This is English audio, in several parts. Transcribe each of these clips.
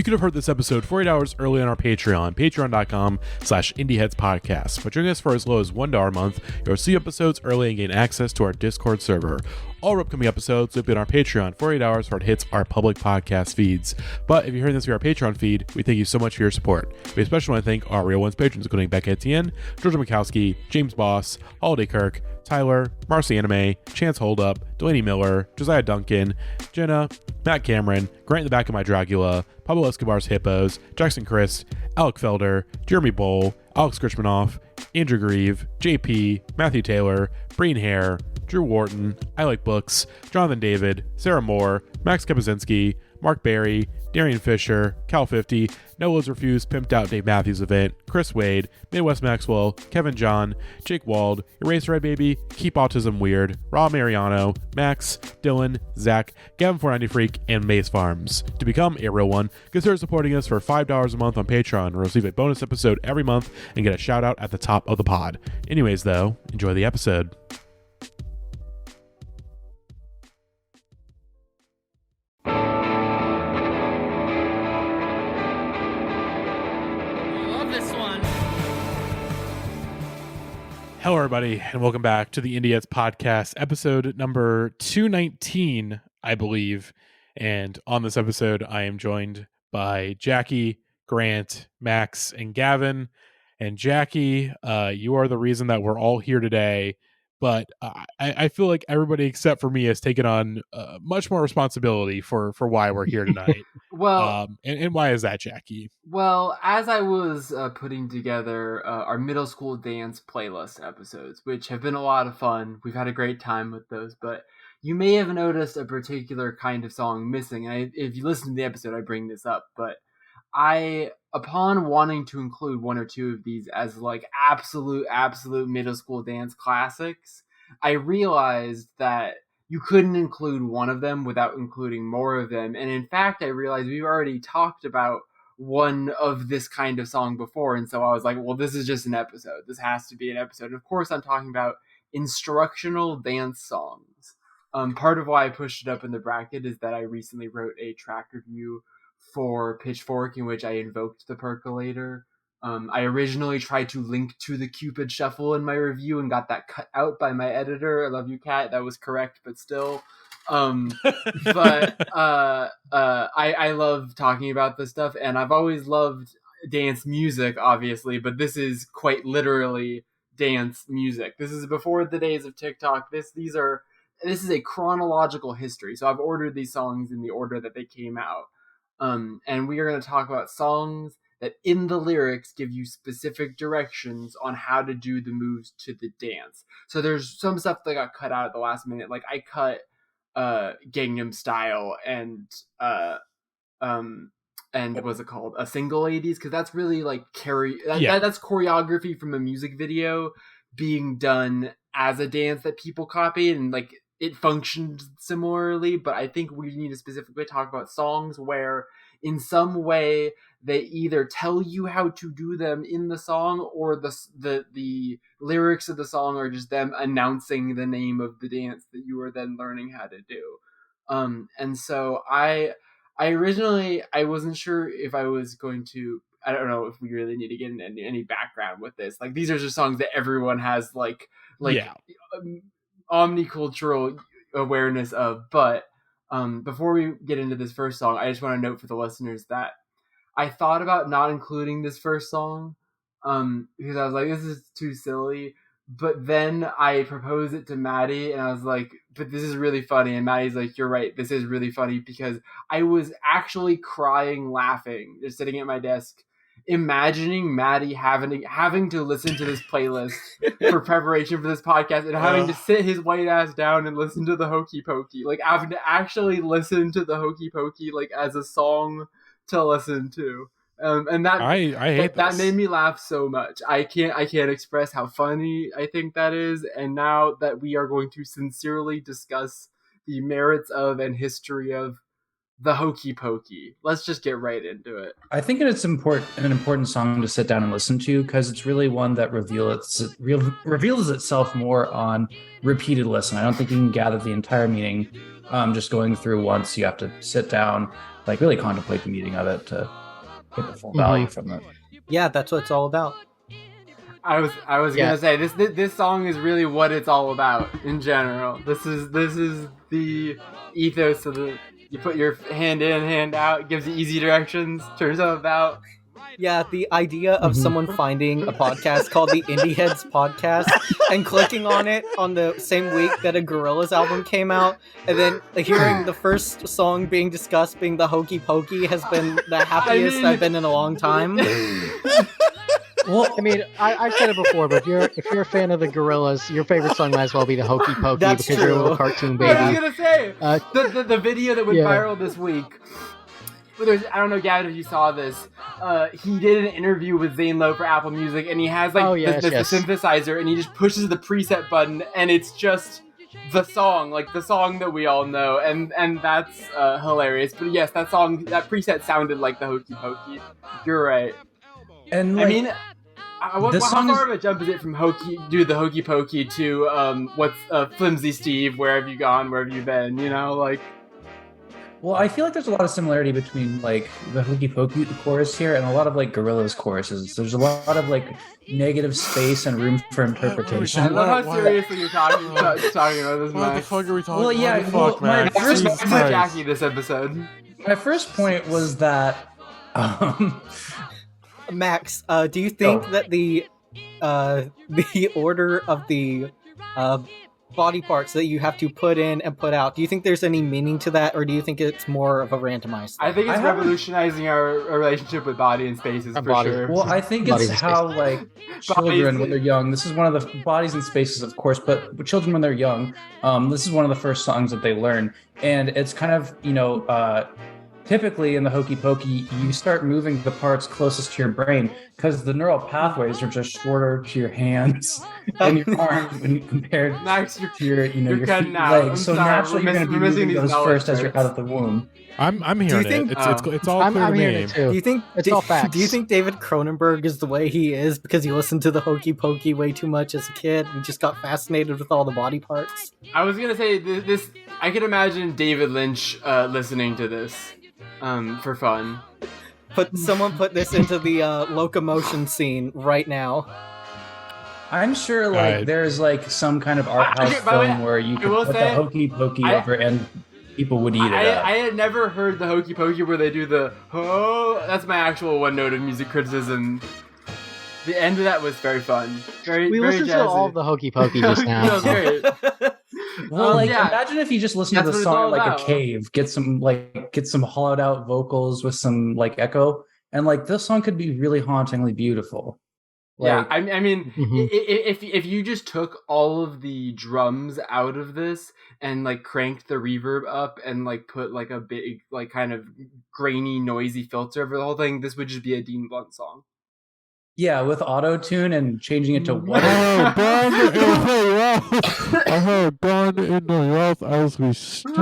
You could have heard this episode 48 hours early on our Patreon, patreon.com/indieheadspodcast. By joining us for as low as $1 a month, you'll see episodes early and gain access to our Discord server. All our upcoming episodes will be on our Patreon 48 hours before it hits our public podcast feeds. But if you're hearing this via our Patreon feed, we thank you so much for your support. We especially want to thank our Real Ones patrons, including Becca Etienne, Georgia Mikowski, James Boss, Holiday Kirk, Tyler, Marcy Anime, Chance Holdup, Delaney Miller, Josiah Duncan, Jenna, Matt Cameron, Grant in the Back of My Dracula, Pablo Escobar's Hippos, Jackson Christ, Alec Felder, Jeremy Bowl, Alex Grichmanoff, Andrew Grieve, JP, Matthew Taylor, Breen Hare, Drew Wharton, I Like Books, Jonathan David, Sarah Moore, Max Kapazinski, Mark Barry, Darian Fisher, Cal 50, No Loads Refused, Pimped Out Dave Matthews Event, Chris Wade, Midwest Maxwell, Kevin John, Jake Wald, Erase Red Baby, Keep Autism Weird, Rob Mariano, Max, Dylan, Zach, Gavin 490 Freak, and Mace Farms. To become a real one, consider supporting us for $5 a month on Patreon, or receive a bonus episode every month and get a shout out at the top of the pod. Anyways though, enjoy the episode. Hello, everybody, and welcome back to the Indieheads podcast, episode number 219, I believe. And on this episode, I am joined by Jackie, Grant, Max, and Gavin. And Jackie, you are the reason that we're all here today. But I feel like everybody except for me has taken on much more responsibility for why we're here tonight. Well, and why is that, Jackie? Well, as I was putting together our middle school dance playlist episodes, which have been a lot of fun, we've had a great time with those, but you may have noticed a particular kind of song missing. And if you listen to the episode, I bring this up, but upon wanting to include one or two of these as like absolute middle school dance classics, I realized that you couldn't include one of them without including more of them. And in fact, I realized we've already talked about one of this kind of song before. And so I was like, well, this is just an episode. This has to be an episode. And of course, I'm talking about instructional dance songs. Part of why I pushed it up in the bracket is that I recently wrote a track review for Pitchfork in which I invoked the Percolator. I originally tried to link to the Cupid shuffle in my review and got that cut out by my editor. I love you, Kat. That was correct, but still. I love talking about this stuff, and I've always loved dance music, obviously, but this is quite literally dance music. This is before the days of TikTok. This is a chronological history. So I've ordered these songs in the order that they came out. And we are going to talk about songs that in the lyrics give you specific directions on how to do the moves to the dance. So there's some stuff that got cut out at the last minute. Like I cut Gangnam Style and what's it called? A Single Ladies, because that's really like that's choreography from a music video being done as a dance that people copied, and like it functioned similarly, but I think we need to specifically talk about songs where in some way they either tell you how to do them in the song, or the lyrics of the song are just them announcing the name of the dance that you are then learning how to do. And so I originally, I wasn't sure if I was going to, I don't know if we really need to get into any background with this. Like these are just songs that everyone has like omnicultural awareness of. But before we get into this first song, I just want to note for the listeners that I thought about not including this first song because I was like, this is too silly. But then I proposed it to Matty, and I was like, but this is really funny. And Matty's like, you're right, this is really funny, because I was actually crying laughing just sitting at my desk imagining Matty having to listen to this playlist for preparation for this podcast, and having to sit his white ass down and listen to the Hokey Pokey, like having to actually listen to the Hokey Pokey like as a song to listen to. And that I hate that made me laugh so much. I can't express how funny I think that is. And now that we are going to sincerely discuss the merits of and history of the Hokey Pokey. Let's just get right into it. I think it's an important song to sit down and listen to because it's really one that reveals itself more on repeated listen. I don't think you can gather the entire meaning just going through once. You have to sit down, like really contemplate the meaning of it to get the full value from it. Yeah, that's what it's all about. I was gonna say this song is really what it's all about in general. This is the ethos of the. You put your hand in, hand out, gives you easy directions, turns out about. Yeah, the idea of someone finding a podcast called the Indieheads podcast and clicking on it on the same week that a Gorillaz album came out, and then hearing the first song being discussed being the Hokey Pokey has been the happiest I've been in a long time. Well, I mean, I've said it before, but if you're a fan of the Gorillaz, your favorite song might as well be the Hokey Pokey That's because true. you're a little cartoon baby. I was gonna say the video that went Yeah. viral this week. I don't know, Gavin, if you saw this. He did an interview with Silentó for Apple Music, and he has like the synthesizer, and he just pushes the preset button, and it's just the song that we all know, and that's hilarious. But yes, that preset sounded like the Hokey Pokey. You're right. And I mean, how song far of a jump is it from the Hokey Pokey to what's Flimsy Steve? Where have you gone? Where have you been? You know, like. Well, I feel like there's a lot of similarity between like the Hokey Pokey chorus here and a lot of like Gorillaz choruses. There's a lot of like negative space and room for interpretation. I love how seriously you're talking about this, What Max. the fuck are we talking Well, yeah, about? well, Fuck, my man. first- Jesus I'm Christ. Jackie this episode. My first point was that Max, do you think that the order of the body parts that you have to put in and put out, do you think there's any meaning to that, or do you think it's more of a randomized thing? I think it's revolutionizing our relationship with body and spaces for sure. well, I think Bodies it's and how like children when they're young. This is one of the bodies and spaces, of course, but with children when they're young, this is one of the first songs that they learn, and it's kind of typically in the Hokey Pokey, you start moving the parts closest to your brain because the neural pathways are just shorter to your hands and your arms when you compared Max, to your your cutting feet, out. legs. I'm So sorry, naturally we're you're going to be missing moving these those knowledge first as you're parts. out of the womb. I'm hearing think- it. It's all I'm clear to hearing me. it too. Do you think It's all facts. Do you think David Cronenberg is the way he is because he listened to the Hokey Pokey way too much as a kid and just got fascinated with all the body parts? I was gonna say this. I can imagine David Lynch listening to this for fun. Someone put this into the locomotion scene right now. I'm sure Right. there's like some kind of art house by the way, film where you I could will put say, the Hokey Pokey I- over and people would eat it up. I had never heard the Hokey Pokey where they do the that's my actual one note of music criticism. The end of that was very fun. We very listened jazzy. to all of the Hokey Pokey just That was now. great. Well, yeah. imagine if you just listen to That's the what it's all song like about. a cave, get some hollowed out vocals with some like echo, and like this song could be really hauntingly beautiful. Yeah, I mean, Mhm. if you just took all of the drums out of this and like cranked the reverb up and like put like a big like kind of grainy, noisy filter over the whole thing, this would just be a Dean Blunt song. Yeah, with auto tune and changing it to what? I heard born in the North as we speak.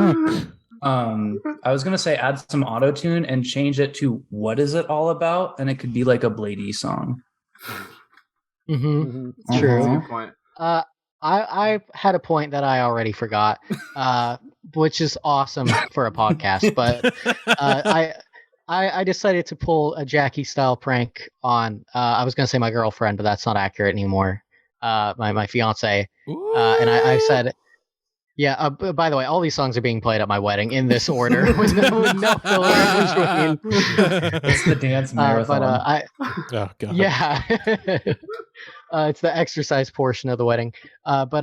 I was gonna say add some auto tune and change it to what is it all about, and it could be like a Blady song. Mm-hmm. That's True. a good point. I had a point that I already forgot, which is awesome for a podcast. But I decided to pull a Jackie style prank on. I was gonna say my girlfriend, but that's not accurate anymore. My fiance, and I said, yeah. By the way, all these songs are being played at my wedding in this order with no filler in between. It's the dance marathon. Oh, God. Yeah. It's the exercise portion of the wedding. I put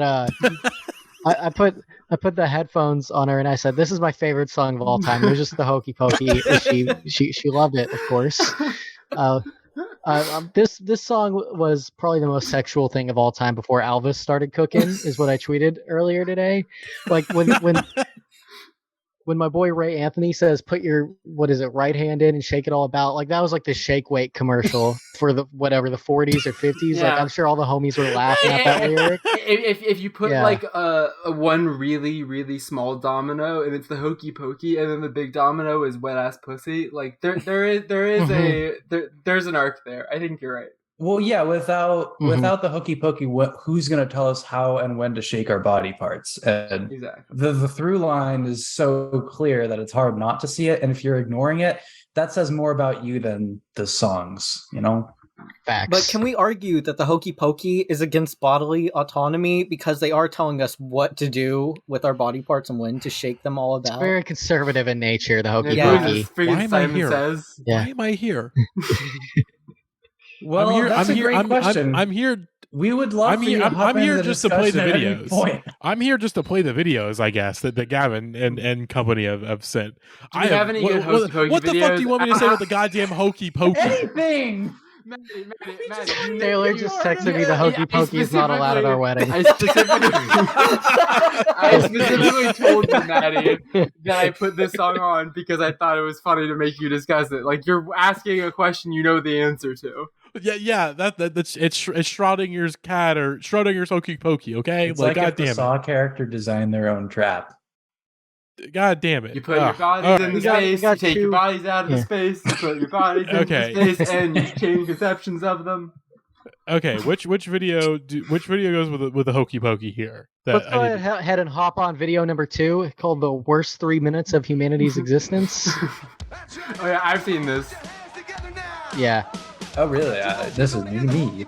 the headphones on her and I said, "This is my favorite song of all time." It was just the Hokey Pokey. She loved it, of course. This song was probably the most sexual thing of all time before Elvis started cooking, is what I tweeted earlier today. Like when when my boy Ray Anthony says, "Put your right hand in and shake it all about," like that was like the shake weight commercial for the 40s or 50s. Like I'm sure all the homies were laughing at that lyric. If you put like a one really really small domino and it's the Hokey Pokey, and then the big domino is wet ass pussy, like there's an arc there. I think you're right. Well, yeah, without the Hokey Pokey, who's going to tell us how and when to shake our body parts? And exactly. The through line is so clear that it's hard not to see it. And if you're ignoring it, that says more about you than the songs, you know? Facts. But can we argue that the Hokey Pokey is against bodily autonomy because they are telling us what to do with our body parts and when to shake them all about? It's very conservative in nature, the Hokey Pokey. Pokey. Why am I here? Why am I here? Well, that's a great question. I'm here. We would love. I'm here just to play the videos. I'm here just to play the videos, I guess, that Gavin and company have sent. Do you have any good Hokey Pokey What the videos? fuck do you want me to say with the goddamn Hokey Pokey? Anything. Matty, Taylor just texted me the Hokey Pokey is not allowed at our wedding. I specifically told you, Matty, that I put this song on because I thought it was funny to make you discuss it. Like you're asking a question you know the answer to. Yeah. That's it's Schrodinger's cat or Schrodinger's Hokey Pokey. Okay, it's like God if the Saw character designed their own trap. God damn it! You put your bodies in the space, you take your bodies out of the space, you put your bodies in the space, and you change conceptions of them. Okay, which video goes with the Hokey Pokey here? Let's go ahead and hop on video number 2 called "The Worst 3 Minutes of Humanity's Existence." Oh yeah, I've seen this. Yeah. Oh really? This is new to me.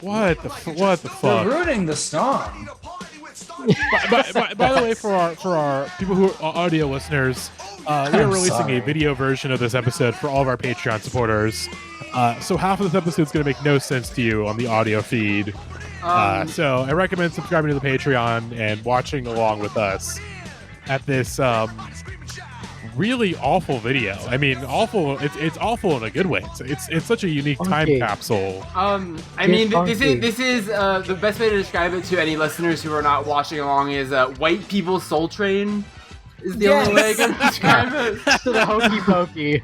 What the fuck? They're ruining the song. by the way, for our people who are audio listeners, we're releasing a video version of this episode for all of our Patreon supporters. So half of this episode is going to make no sense to you on the audio feed. So I recommend subscribing to the Patreon and watching along with us at this really awful video. I mean, awful. It's awful in a good way. It's such a unique time capsule. I mean, this is the best way to describe it to any listeners who are not watching along is white people Soul Train is the only way I can describe it. To the Hokey Pokey.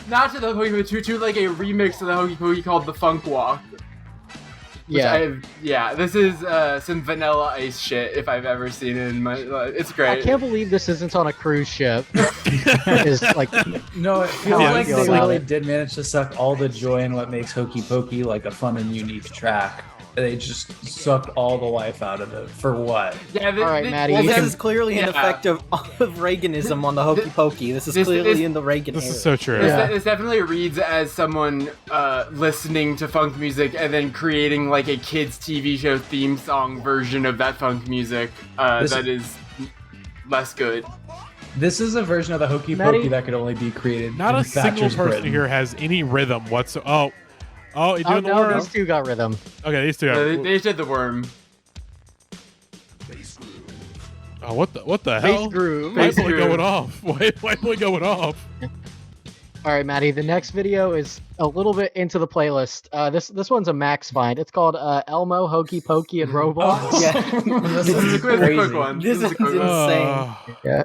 Not to the Hokey Pokey, to like a remix of the Hokey Pokey called the Funk Walk. This is some Vanilla Ice shit if I've ever seen it in my life. It's great. I can't believe this isn't on a cruise ship. It's like no, it feels like they really did manage to suck all the joy in what makes Hokey Pokey like a fun and unique track. They just sucked all the life out of it. For what? Yeah, all right, Matty. Well, this is clearly an effect of Reaganism on the Hokey Pokey. This is clearly in the Reagan era. This is so true. This definitely reads as someone listening to funk music and then creating like a kids' TV show theme song version of that funk music that is less good. This is a version of the Hokey Pokey that could only be created. Not in a single person Britain. here has any rhythm whatsoever. Oh, you doing the worm? These two got rhythm. Okay, these two. They did the worm. Oh, what the hell? White boy going off. White boy going off. All right, Matty. The next video is a little bit into the playlist. This one's a max find. It's called Elmo, Hokey Pokey, and Robots. This is a quick one. This is insane. Yeah.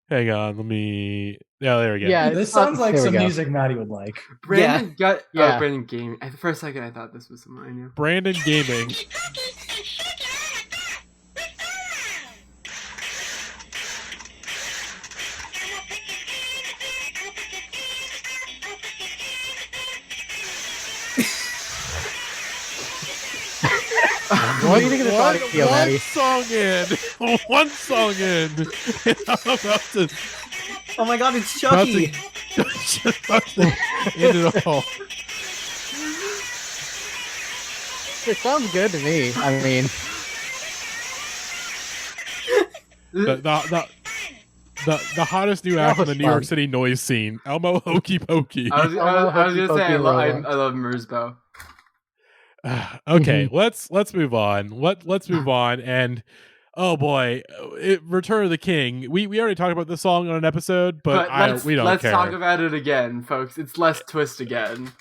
Hang on, let me. Yeah, there we go. Yeah, this sounds like some music Matty would like. Brandon Brandon Gaming. For a second, I thought this was someone I knew. Brandon Gaming. What do you think of this audio, Matty? One song in. I'm about to. Oh my god, it's Chubby! About to end it all. It sounds good to me. I mean, the hottest new act in the New York City noise scene, Elmo Hokey Pokey. I was gonna say I love Mersbo. Okay, let's move on. Let's move on. And oh boy, Return of the King. We already talked about this song on an episode, but we don't care. Let's talk about it again, folks. It's Let's Twist again.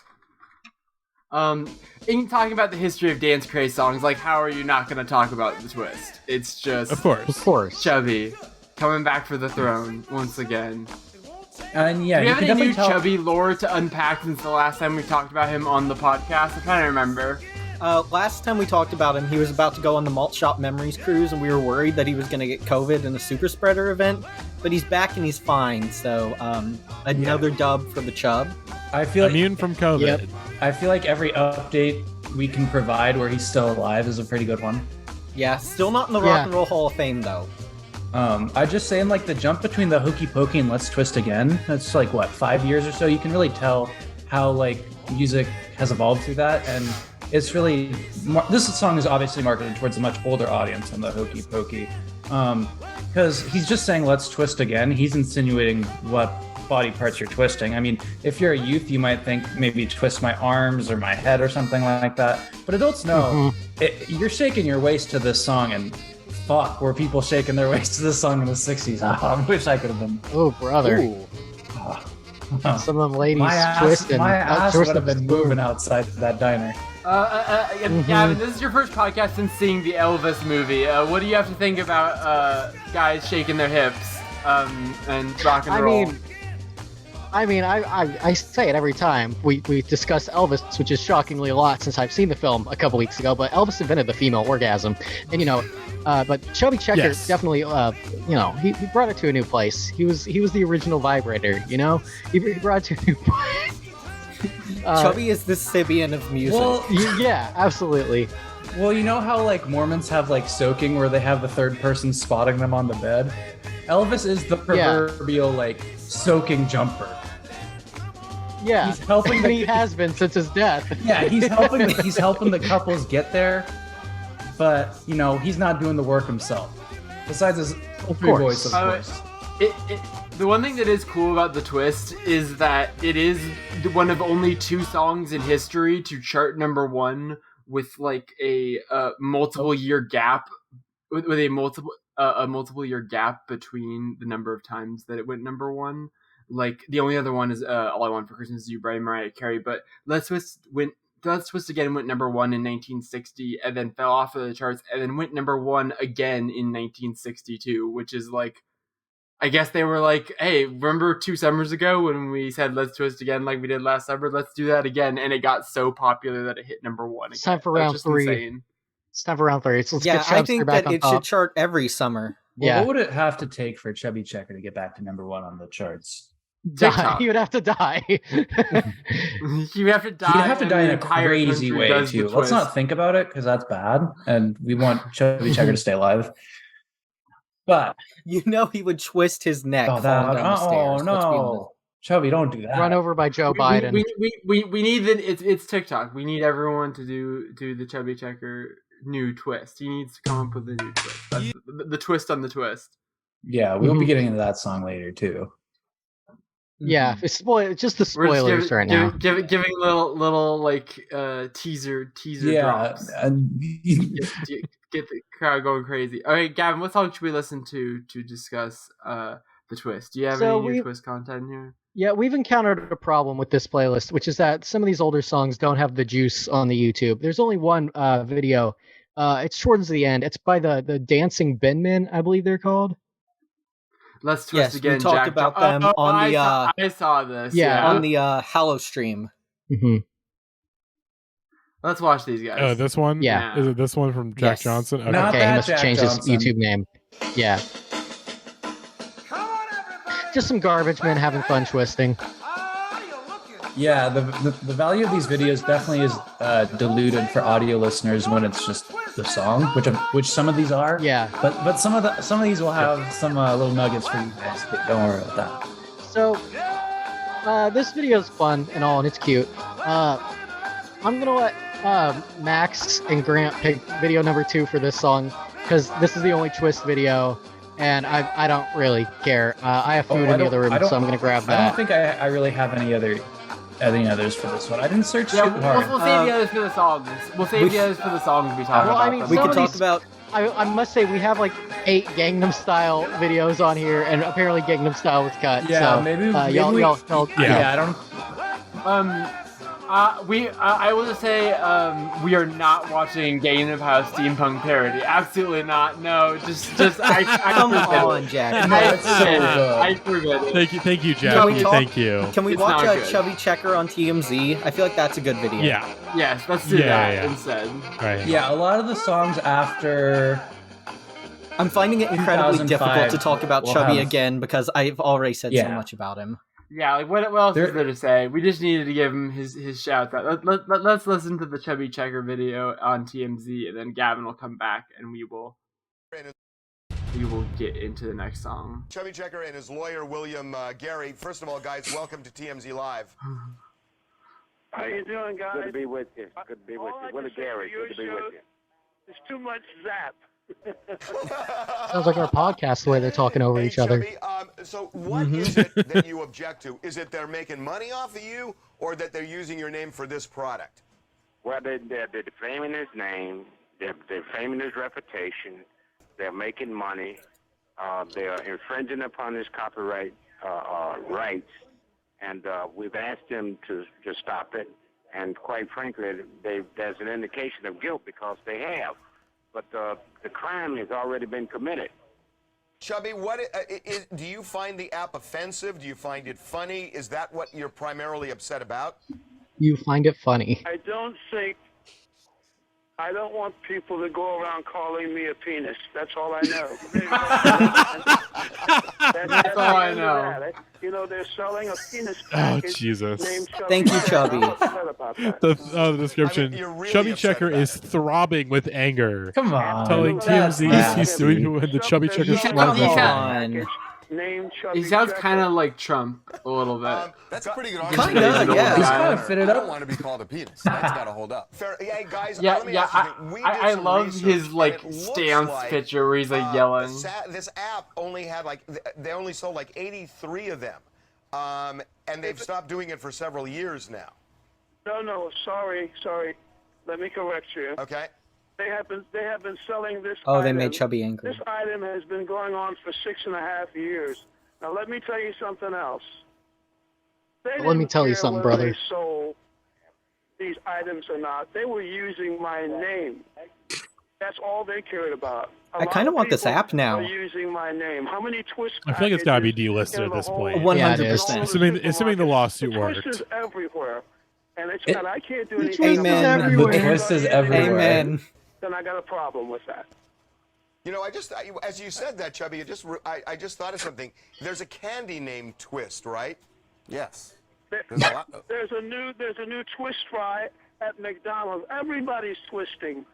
In talking about the history of dance craze songs, like, how are you not going to talk about the twist? It's just... Of course. Chubby coming back for the throne once again. And yeah, do we you have can any new definitely tell. Chubby lore to unpack since the last time we talked about him on the podcast? I'm trying to remember. Last time we talked about him, he was about to go on the Malt Shop Memories cruise, and we were worried that he was going to get COVID in a super spreader event. But he's back and he's fine. So another dub for the Chub. I feel Immune from COVID. Yep. I feel like every update we can provide where he's still alive is a pretty good one. Yeah, still not in the Rock and Roll Hall of Fame though. I just saying, like, the jump between the Hokey Pokey and Let's Twist Again, that's like, what, 5 years or so? You can really tell how, like, music has evolved through that, and it's really... This song is obviously marketed towards a much older audience than the Hokey Pokey, because he's just saying Let's Twist Again. He's insinuating what body parts you're twisting. I mean, if you're a youth, you might think maybe twist my arms or my head or something like that, but adults know you're shaking your waist to this song, and fuck, were people shaking their waist to this song in the 60s? I wish I could have been. Oh, brother. Ooh. Some of them ladies My twisting. ass would have been moving outside that diner. Gavin, this is your first podcast since seeing the Elvis movie. What do you have to think about guys shaking their hips and rock and roll? I say it every time we discuss Elvis, which is shockingly a lot since I've seen the film a couple weeks ago, but Elvis invented the female orgasm. And, but Chubby Checker definitely, he brought it to a new place. He was the original vibrator, He brought it to a new place. Chubby is the Sibian of music. Well, yeah, absolutely. Well, you know how, like, Mormons have, like, soaking where they have the third person spotting them on the bed? Elvis is the proverbial, like, soaking jumper. Yeah, he's helping. He has been since his death. Yeah, he's helping. He's helping the couples get there, but he's not doing the work himself. Besides his voice, of course. The one thing that is cool about the twist is that it is one of only 2 songs in history to chart #1 with like a multiple year gap, with a multiple year gap between the number of times that it went #1. Like, the only other one is All I Want for Christmas Is You by Mariah Carey, but Let's Twist Again went #1 in 1960 and then fell off of the charts and then went #1 again in 1962, which is like, I guess they were like, hey, remember 2 summers ago when we said Let's Twist Again like we did last summer? Let's do that again. And it got so popular that it hit #1 again. It's time for round 3. Insane. It's time for round 3. So let's get I think back that on it top. should chart every summer. Well, what would it have to take for Chubby Checker to get back to #1 on the charts? Die. He would have to die. You have to die. He'd have to die in a the entire crazy country way does too. the Let's not twist. think about it because that's bad, and we want Chubby Checker to stay alive. But he would twist his neck falling down the stairs. oh Let's be no, honest. Chubby, don't do that. Run over by Joe Biden. We need it's TikTok. We need everyone to do the Chubby Checker new twist. He needs to come up with a new twist. That's the twist on the twist. Yeah, we'll be getting into that song later too. Yeah, it's just the spoilers right now. Giving little like teaser drops. Get the crowd going crazy. All right, Gavin, what song should we listen to discuss the twist? Do you have any new twist content here? Yeah, we've encountered a problem with this playlist, which is that some of these older songs don't have the juice on the YouTube. There's only one video. It's towards the end. It's by the Dancing Ben Men, I believe they're called. Let's Twist Again. We talked about them on the. I saw this. Yeah, on the Hallow stream. Mm-hmm. Let's watch these guys. Oh, this one? Yeah. Is it this one from Jack Johnson? Okay. Not Okay, he must Jack have changed Johnson. his YouTube name. Yeah. Just some garbage men having fun twisting. Yeah, the value of these videos definitely is diluted for audio listeners when it's just the song, which some of these are. Yeah. But some of these will have some little nuggets for you guys. Don't worry about that. So, this video is fun and all, and it's cute. I'm gonna let Max and Grant pick video number 2 for this song because this is the only twist video, and I don't really care. I have food in the other room, so I'm gonna grab that. I don't think I really have any others for this one. I didn't search too hard. We'll save the others for the songs. We'll save the others for the songs we talk about. I mean, We some could of talk these- about. I must say we have like 8 Gangnam Style videos on here, and apparently Gangnam Style was cut. Yeah, so, maybe y'all. yeah, I don't. I will just say, we are not watching Game of House steampunk parody. Absolutely not. No, just I Come on, Jack. I forbid it. Thank you, Jackie. Thank you. Can we It's watch not a good. Chubby Checker on TMZ? I feel like that's a good video. Yeah. Yes, let's do that instead. Right. Yeah, a lot of the songs after. I'm finding it incredibly 2005 difficult to talk about will Chubby have- again because I've already said so much about him. Yeah, like what else is there to say? We just needed to give him his shout out. Let's listen to the Chubby Checker video on TMZ, and then Gavin will come back, and we will get into the next song. Chubby Checker and his lawyer, William Gary. First of all, guys, welcome to TMZ Live. How you doing, guys? Good to be with you. Good to be with you. Willie Gary, good to be with you. There's too much zap. Sounds like our podcast the way they're talking over each other. Chubby, so what is it that you object to? Is it they're making money off of you, or that they're using your name for this product? Well, they're defaming his name. They're defaming his reputation. They're making money. They're infringing upon his copyright rights. And we've asked them to stop it. And quite frankly, there's an indication of guilt because they have. But the crime has already been committed. Chubby, do you find the app offensive? Do you find it funny? Is that what you're primarily upset about? You find it funny. I don't want people to go around calling me a penis. That's all I know. That's all I know. You know, they're selling a penis Oh, package Jesus. named Chubby. Thank you, Chubby. I'm upset about that. The description. You're really Chubby upset Checker about is throbbing with anger. Come on. Telling That's TMZ nasty. he's suing people in the Chubby Checker He smart sounds- phone. Named Chubby He sounds Checker. kind of like Trump a little bit. That's a pretty good Kinda, yeah. He's kind of fitted I don't up. want to be called a penis. That's got to hold up. Fair. Yeah, guys. Yeah, let me ask you something. We did I some love research, his and like it looks stance like, picture where he's like yelling. This app only had they only sold like 83 of them, and they've stopped doing it for several years now. No, sorry. Let me correct you. Okay. They have been selling this Oh, they item. made Chubby angry. This item has been going on for 6.5 years. Now let me tell you something else. Let me tell you something, brother. They sold these items or not. They were using my name. That's all they cared about. I kind of want this app now. Are using my name. How many twist? I feel like it's got to be packages delisted in at this the point. whole- Yeah, it 100%. is. Assuming the lawsuit worked. Twist is everywhere, and It- I can't do anything. Amen. about it. The twist is everywhere. Amen. Then I got a problem with that. You know, as you said that, Chubby, I just thought of something. There's a candy named Twist, right? Yes. There- There's a lot of There's a new twist fry at McDonald's. Everybody's twisting.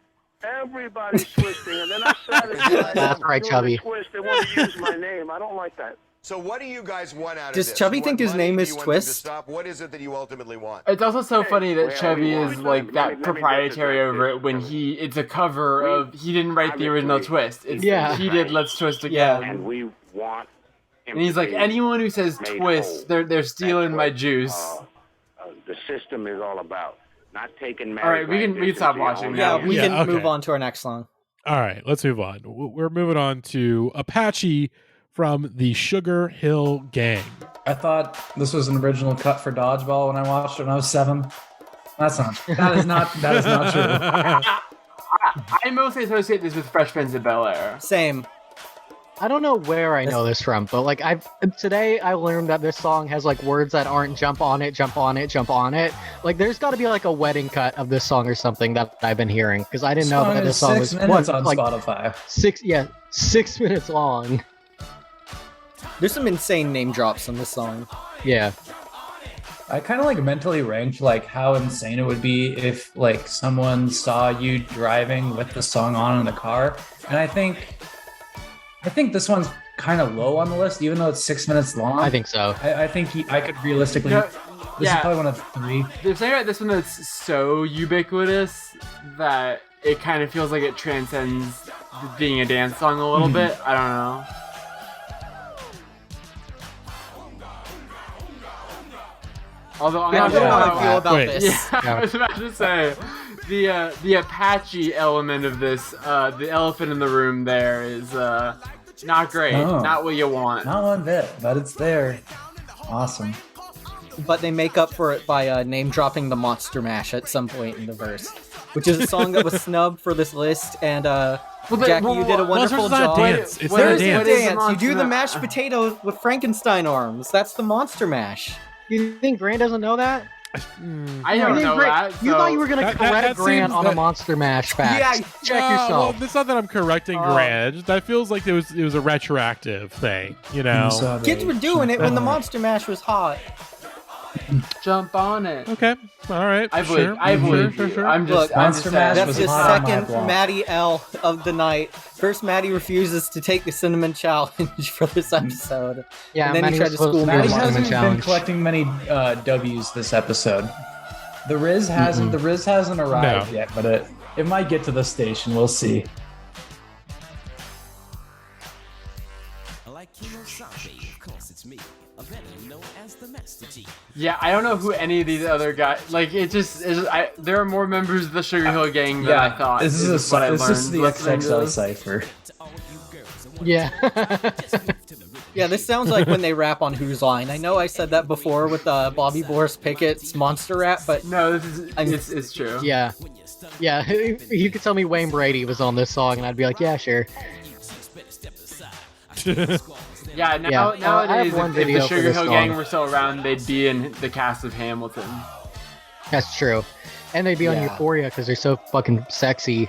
Everybody's twisting, and then I satisfied. That's right, doing Chubby. the Twist. They want to use my name. I don't like that. So what do you guys want out of Does this? Chubby You think want his money? name Do is you want them to Twist? stop? What is it that you ultimately want? It's also so funny that well, Chubby well, is let like me- that let me proprietary just over it when address it's a cover of he didn't write the original Obviously, twist. It's Yeah. he did Let's Twist Again. And we want him And he's to like, be anyone who says made twist, whole. they're stealing That's my what, juice. The system is all about. Not taking All right, we can stop watching Yeah, now. we Yeah, can okay. move on to our next song. All right, let's move on. We're moving on to Apache from the Sugarhill Gang. I thought this was an original cut for Dodgeball when I watched it when I was 7. That is not true. I mostly associate this with Fresh Prince of Bel-Air. Same. I don't know where I know this from, but like today I learned that this song has like words that aren't jump on it, jump on it, jump on it. Like there's got to be like a wedding cut of this song or something that I've been hearing because I didn't know that this song was 6 minutes what, on like Spotify. 6 minutes long. There's some insane name drops on this song. Yeah. I kind of like mentally ranked like how insane it would be if like someone saw you driving with the song on in the car, and I think this one's kind of low on the list, even though it's 6 minutes long. I think so. I think I could realistically. No, This is yeah. probably one of 3. There's something about this one that's so ubiquitous that it kind of feels like it transcends being a dance song a little bit. I don't know. Although I don't know how I feel about Wait. this. Yeah, I was about to say the Apache element of this, the elephant in the room there is not great, Oh. not what you want. Not one bit, but it's there. Awesome. but they make up for it by name dropping the Monster Mash at some point in the verse, which is a song that was snubbed for this list. And Jackie, you did a wonderful job. Dance. It's not There a is a dance. dance. You do the mashed potatoes with Frankenstein arms. That's the Monster Mash. You think Grant doesn't know that? I don't know that. You thought you were going to That correct Grant seems on that- a Monster Mash fact. Yeah, check Well, yourself. it's not that I'm correcting Grant. That feels like it was a retroactive thing, you know? Kids were doing it when the Monster Mash was hot. Jump on it. Okay, all right. I believe. sure. I believe. Sure, you. sure. I'm just. Monster Mash That's was the hot on my second block. Matty L of the night. First, Matty refuses to take the cinnamon challenge for this episode. Yeah, and then Matty he tried was to school supposed me to on Matty do a Monster hasn't cinnamon been challenge. collecting many W's this episode. The Riz hasn't. The Riz hasn't arrived yet, but it might get to the station. We'll see. Yeah, I don't know who any of these other guys. Like, there are more members of the Sugarhill gang than I thought. This is what I this is learned the listening to XXL this. cipher. Yeah. Yeah, this sounds like when they rap on Whose Line. I know I said that before with Bobby Boris Pickett's monster rap, but No, it's true. Yeah. Yeah. You could tell me Wayne Brady was on this song, and I'd be like, yeah, sure. Yeah, I nowadays, have one if the video for this Sugarhill gang song. were still around, they'd be in the cast of Hamilton. That's true. And they'd be on Yeah. Euphoria because they're so fucking sexy.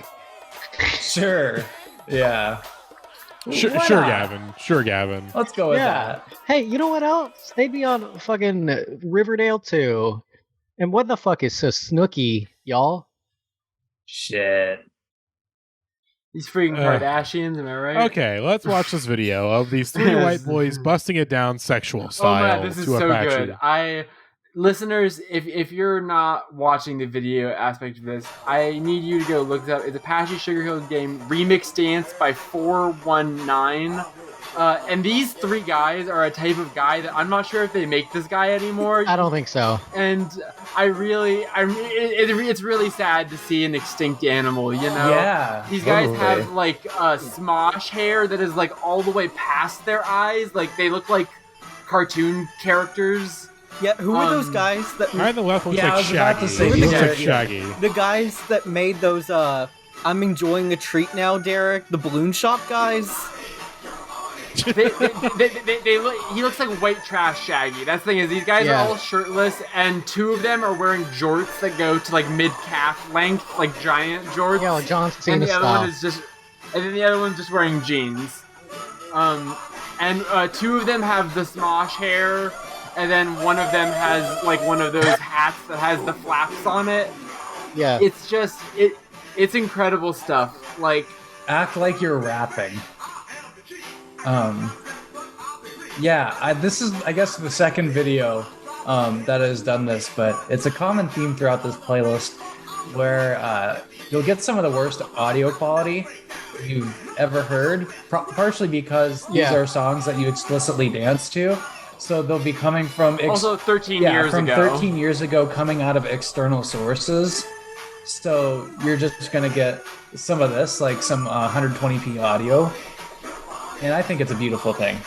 Sure. Yeah. Sure, Why sure, not? Gavin. Sure, Gavin. Let's go with Yeah. that. Hey, you know what else? They'd be on fucking Riverdale too. And what the fuck is so Snooky, y'all? Shit. These freaking Kardashians, am I right? Okay, let's watch this video of these three white boys busting it down sexual Oh style man, this is to so Apache. good. Listeners, if you're not watching the video aspect of this, I need you to go look it up. It's Apache Sugarhill Game Remix Dance by 419. And these three guys are a type of guy that I'm not sure if they make this guy anymore. I don't think so. And it's really sad to see an extinct animal, you know? Yeah. These guys totally. have like smosh hair that is like all the way past their eyes. Like they look like cartoon characters. yeah, who are those guys that Right on the left looks Yeah, I like was about Shaggy. to say He these looks are- like Shaggy. the guys that made those I'm enjoying a treat now, Derek, the balloon shop guys? They look. He looks like white trash Shaggy. That's the thing is these guys Yeah. are all shirtless, and two of them are wearing jorts that go to like mid calf length, like giant jorts. Yeah, like John and Cena the other style. one is just, and then the other one's just wearing jeans. And two of them have the smosh hair, and then one of them has like one of those hats that has the flaps on it. Yeah. It's just it's incredible stuff. Like Act like you're rapping. Yeah, this is, I guess, the second video that has done this, but it's a common theme throughout this playlist where you'll get some of the worst audio quality you've ever heard, partially because these Yeah. are songs that you explicitly dance to. So they'll be coming from also 13 yeah, years from ago. 13 years ago, coming out of external sources. So you're just gonna get some of this, like some 120p audio, and I think it's a beautiful thing.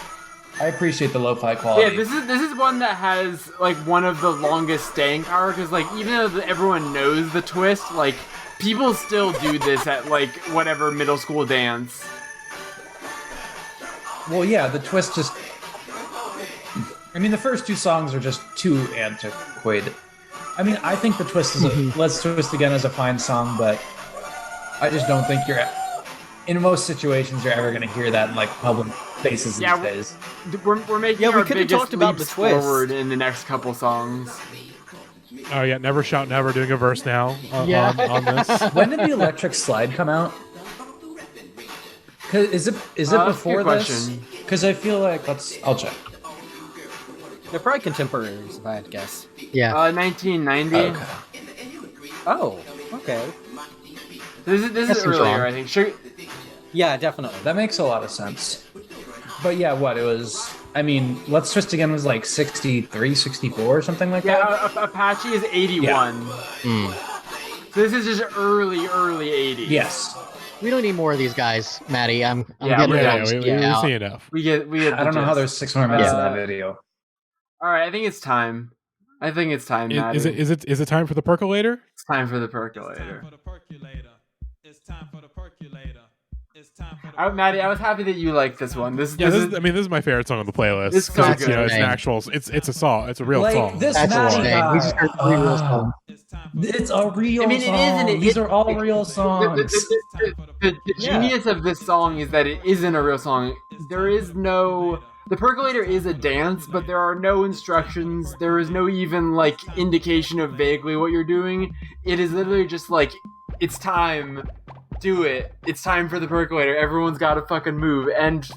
I appreciate the lo-fi quality. Yeah, this is one that has like one of the longest staying power because like even though everyone knows the twist, like people still do this at like whatever middle school dance. Well, yeah, the twist just. I mean, the first two songs are just too antiquated. I mean, I think the twist is Let's Twist Again is a fine song, but I just don't think in most situations you're ever going to hear that in like public spaces Yeah, these days. We're making Yeah, we our could've biggest talked about leaps the twist. forward in the next couple songs. Oh yeah, Never Shout Never doing a verse now Yeah. on this. When did the Electric Slide come out? Is it That's a before good this? question. Because I feel like I'll check. They're probably contemporaries, if I had to guess. Yeah. 1990. Okay. Oh, okay. This That is seems earlier, wrong. I think. Sure. Yeah, definitely. That makes a lot of sense. But yeah, what? It was, I mean, Let's Twist Again was like 63, 64 or something like that? Yeah, Apache is 81. So this is just early 80s. Yes. We don't need more of these guys, Matty. I'm Yeah, getting Yeah, those. we Yeah. see enough. We get I don't know how the there's gist. 6 more minutes in Yeah. that video. All right, I think it's time. I think it's time, Matty. Is it time for the percolator? It's time for the percolator. Matty, I was happy that you liked this one. This is my favorite song on the playlist. It's so good. It's an actual. It's a song. It's a real song. This Matty guy. It's a real song. It isn't. These are all real songs. The genius of this song is that it isn't a real song. There is no. The percolator is a dance, but there are no instructions. There is no even indication of vaguely what you're doing. It is literally just it's time. Do it. It's time for the percolator. Everyone's got to fucking move. And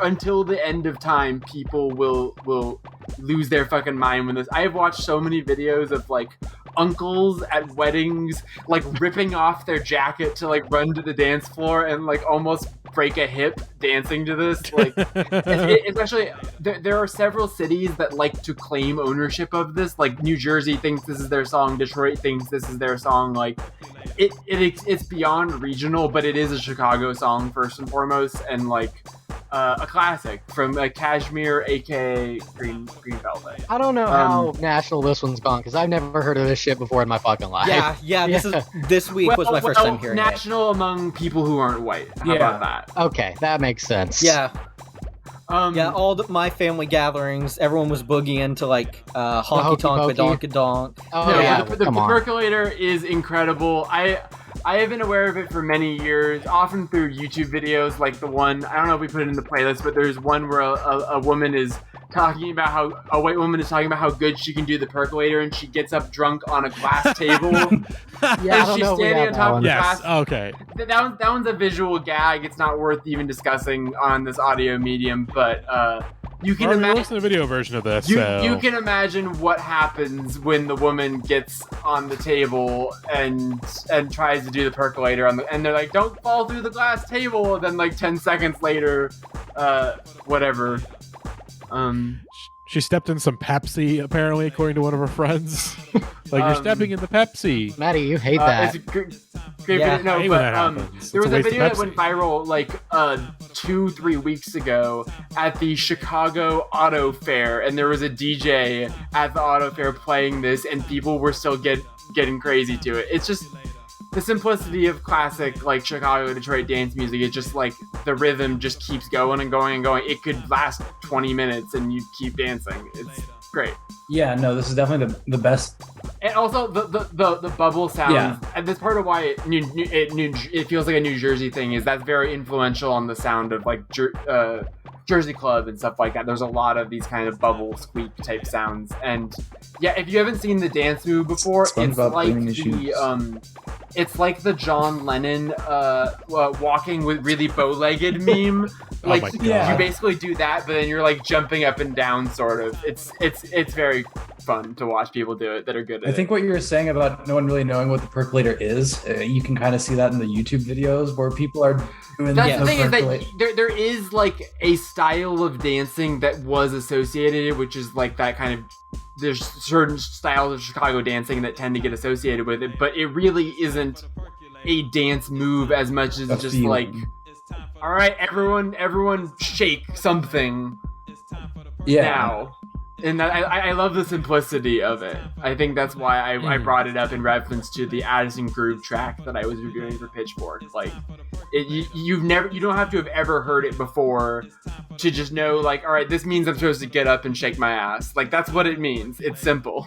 until the end of time, people will lose their fucking mind when this. I have watched so many videos of uncles at weddings ripping off their jacket to run to the dance floor and almost break a hip dancing to this. It's actually there are several cities that like to claim ownership of this. New Jersey thinks this is their song. Detroit thinks this is their song. It's beyond regional, but it is a Chicago song first and foremost, and a classic from Cajmere, aka Green Velvet. I don't know how national this one's gone because I've never heard of this shit before in my fucking life. Yeah. This week was my first time hearing national among people who aren't white. How about that? Okay, that makes sense. Yeah. My family gatherings, everyone was boogieing to honky tonk, badonka donk. The percolator is incredible. I have been aware of it for many years, often through YouTube videos like the one, I don't know if we put it in the playlist, but there's one where a woman is talking about a white woman is talking about how good she can do the percolator, and she gets up drunk on a glass table. And she's standing on top of the glass. Yes, okay. That one's a visual gag. It's not worth even discussing on this audio medium, but you can imagine. Listen to the video version of this. You can imagine what happens when the woman gets on the table and tries to do the percolator and they're like, "Don't fall through the glass table." And then 10 seconds later, whatever. She stepped in some Pepsi, apparently, according to one of her friends. You're stepping in the Pepsi. Matty, you hate that. It's great video. No, but there was a video that went viral 2-3 weeks ago at the Chicago Auto Fair, and there was a DJ at the Auto Fair playing this, and people were still getting crazy to it. It's just the simplicity of classic Chicago, Detroit dance music. It's just the rhythm just keeps going and going and going. It could last 20 minutes and you keep dancing. It's great. Yeah, no, this is definitely the best. And also the bubble sound, and that's part of why it feels like a New Jersey thing, is that's very influential on the sound of Jersey Club and stuff like that. There's a lot of these kind of bubble squeak type sounds, and if you haven't seen the dance move before, it's like the John Lennon walking with really bow-legged meme. You basically do that, but then you're jumping up and down, sort of. It's very fun to watch people do it that are good at it. I think what you were saying about no one really knowing what the percolator is, you can kind of see that in the YouTube videos where people are doing That's the thing is that there is a style of dancing that was associated, which is that kind of, there's certain styles of Chicago dancing that tend to get associated with it, but it really isn't a dance move as much as just all right, everyone shake something now. And I love the simplicity of it. I think that's why I brought it up in reference to the Addison Groove track that I was reviewing for Pitchfork. You don't have to have ever heard it before to just know all right, this means I'm supposed to get up and shake my ass. That's what it means. It's simple.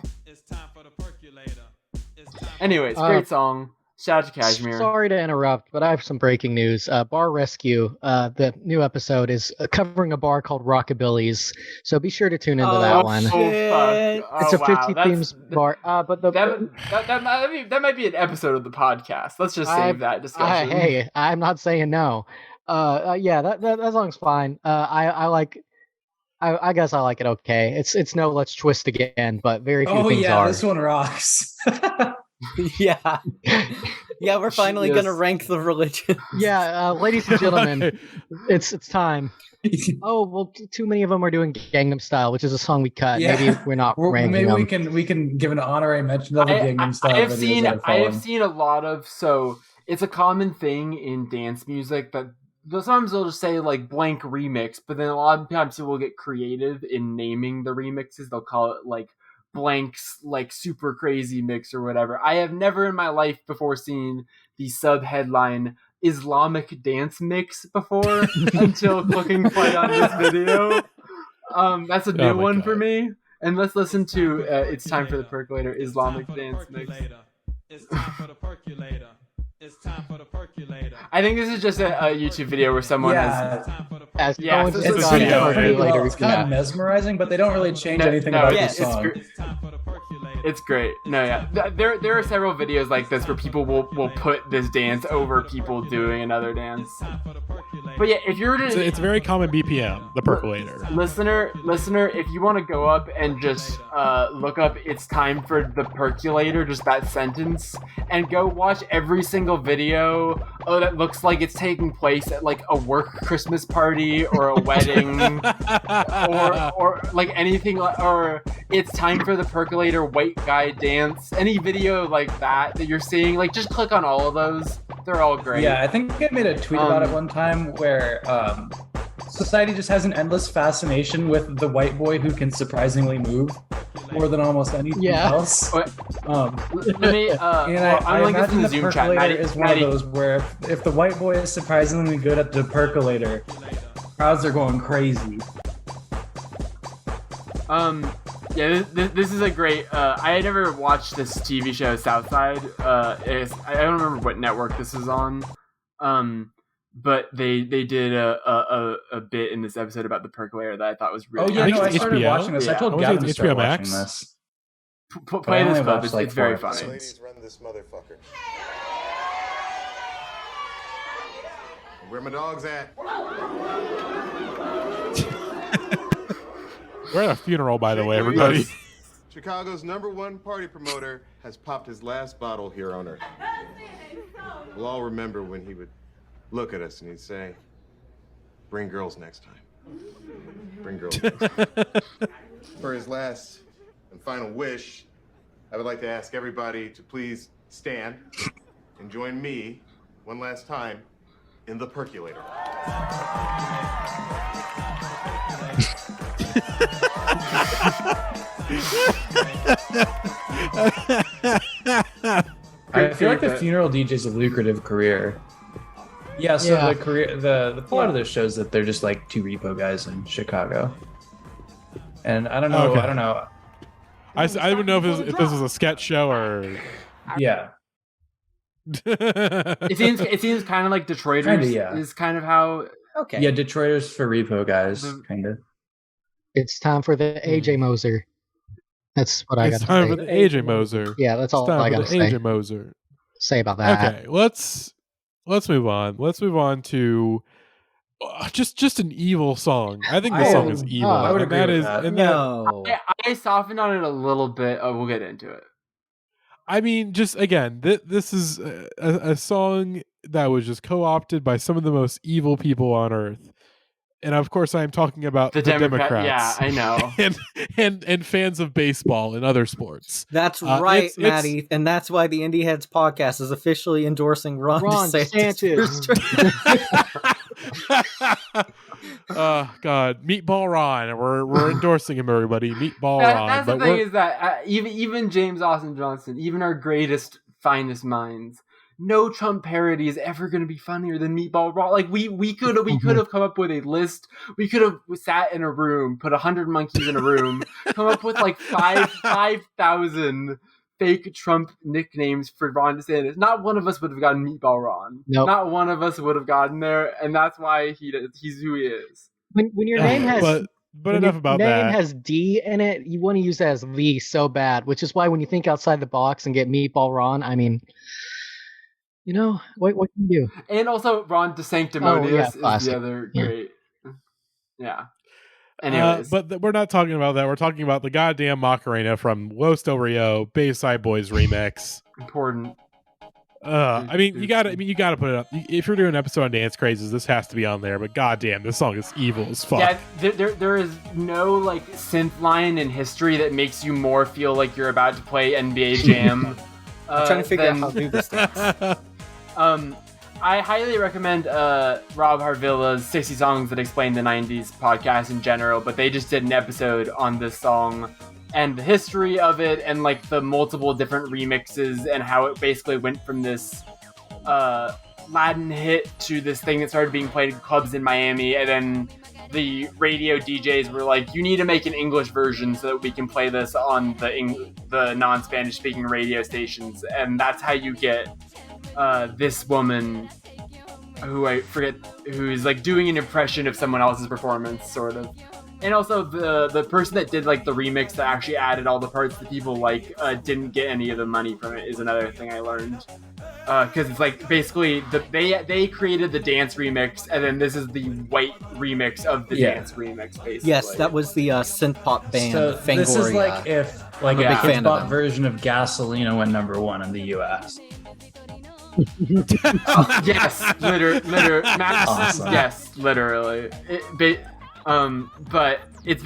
Anyways, great song. Shout out to Cajmere. Sorry to interrupt, but I have some breaking news. Bar Rescue, the new episode, is covering a bar called Rockabilly's, so be sure to tune into that one. It's a 50 themes bar. But that might be an episode of the podcast. Let's just save that discussion. Hey, I'm not saying no. That song's fine. I guess I like it okay. It's no Let's Twist Again, but very few things are. This one rocks. Yeah, we're finally gonna rank the religion. Ladies and gentlemen, it's time. Oh well, too many of them are doing Gangnam Style, which is a song we cut. Maybe we're not ranking maybe them. we can give an honorary mention of the Gangnam Style. I have seen a lot of, so it's a common thing in dance music that sometimes they'll just say blank remix, but then a lot of times people will get creative in naming the remixes. They'll call it blank's like super crazy mix or whatever. I have never in my life before seen the sub headline Islamic dance mix before until clicking play on this video. That's a new one for me. And let's listen to It's Time for the Percolator Islamic dance mix. It's time for the percolator. It's time for the percolator. I think this is just a YouTube video where someone It's it's kind of mesmerizing, but they don't really change anything about the song. It's great. No, yeah. There are several videos like this where people will put this dance over people doing another dance. But yeah, if you're to... It's a very common BPM, the Percolator. Listener, if you want to go up and just look up It's Time for the Percolator, just that sentence, and go watch every single video that looks like it's taking place at like a work Christmas party or a wedding or like anything, or It's Time for the Percolator white guy dance, any video like that you're seeing, like just click on all of those. They're all great. Yeah, I think I made a tweet about it one time where society just has an endless fascination with the white boy who can surprisingly move more than almost anything else. Let me, I imagine the Percolator is one of those where if the white boy is surprisingly good at the Percolator, crowds are going crazy. Yeah, this is a great. I had never watched this TV show Southside. I don't remember what network this is on. But they did a bit in this episode about the Percolator that I thought was really. I started watching this. I told Gavin to start watching this. Play this clip. It's very funny. Ladies, run this motherfucker. Where my dogs at? We're at a funeral, by the way, everybody. Chicago's #1 party promoter has popped his last bottle here on Earth. We'll all remember when he would look at us and he'd say, "Bring girls next time. Bring girls next time." For his last and final wish, I would like to ask everybody to please stand and join me one last time in the Percolator. I feel like the funeral DJ is a lucrative career. Yeah, so the career, the plot of this shows that they're just like two repo guys in Chicago, and I don't know. Okay. I don't know. I would know if this was a sketch show or. Yeah. It seems kind of like Detroiters is kind of how. Okay. Yeah, Detroiters for repo guys, kind of. It's time for the AJ Moser. That's what I got to say. It's time for the AJ Moser. Yeah, that's all I got to say. AJ Moser. Say about that. Okay, let's move on. Let's move on to just an evil song. I think this song is evil. I would agree with that. No. I softened on it a little bit. Oh, we'll get into it. I mean, just again, this is a song that was just co-opted by some of the most evil people on earth. And of course, I am talking about the Democrats. Yeah, I know. and fans of baseball and other sports. That's right, Matty. And that's why the Indieheads podcast is officially endorsing Ron DeSantis. Oh, God. Meatball Ron. We're endorsing him, everybody. Meatball Ron. That's the thing is that even James Austin Johnson, even our greatest, finest minds, no Trump parody is ever going to be funnier than Meatball Ron. Like we could have come up with a list. We could have sat in a room, put 100 monkeys in a room, come up with like 5,000 fake Trump nicknames for Ron DeSantis. Not one of us would have gotten Meatball Ron. Nope. Not one of us would have gotten there, and that's why he's who he is. When your name has but enough about that. Name has D in it. You want to use that as the so bad, which is why when you think outside the box and get Meatball Ron, I mean. You know, what can you do? And also Ron DeSanctimonious is the other great. Yeah. Anyways. But we're not talking about that. We're talking about the goddamn Macarena from Los Del Rio, Bayside Boyz remix. Important. I mean, you gotta put it up. If you're doing an episode on dance crazes, this has to be on there. But goddamn, this song is evil as fuck. Yeah, there is no like synth line in history that makes you more feel like you're about to play NBA Jam. I'm trying to figure out how to do this dance. I highly recommend Rob Harvilla's 60 Songs That Explain the 90s podcast in general, but they just did an episode on this song and the history of it, and like the multiple different remixes, and how it basically went from this Latin hit to this thing that started being played in clubs in Miami, and then the radio DJs were like, you need to make an English version so that we can play this on the non-Spanish speaking radio stations. And that's how you get this woman who I forget, who's like doing an impression of someone else's performance, sort of. And also the person that did like the remix that actually added all the parts that people like didn't get any of the money from it, is another thing I learned. Because it's like basically they created the dance remix, and then this is the white remix of the dance remix, basically. Yes, that was the synth pop band. So Fangoria. this is like if like a Kids Bop version of Gasolina went #1 in the U.S. Yes, literally, Max. Awesome. Yes, literally. But it's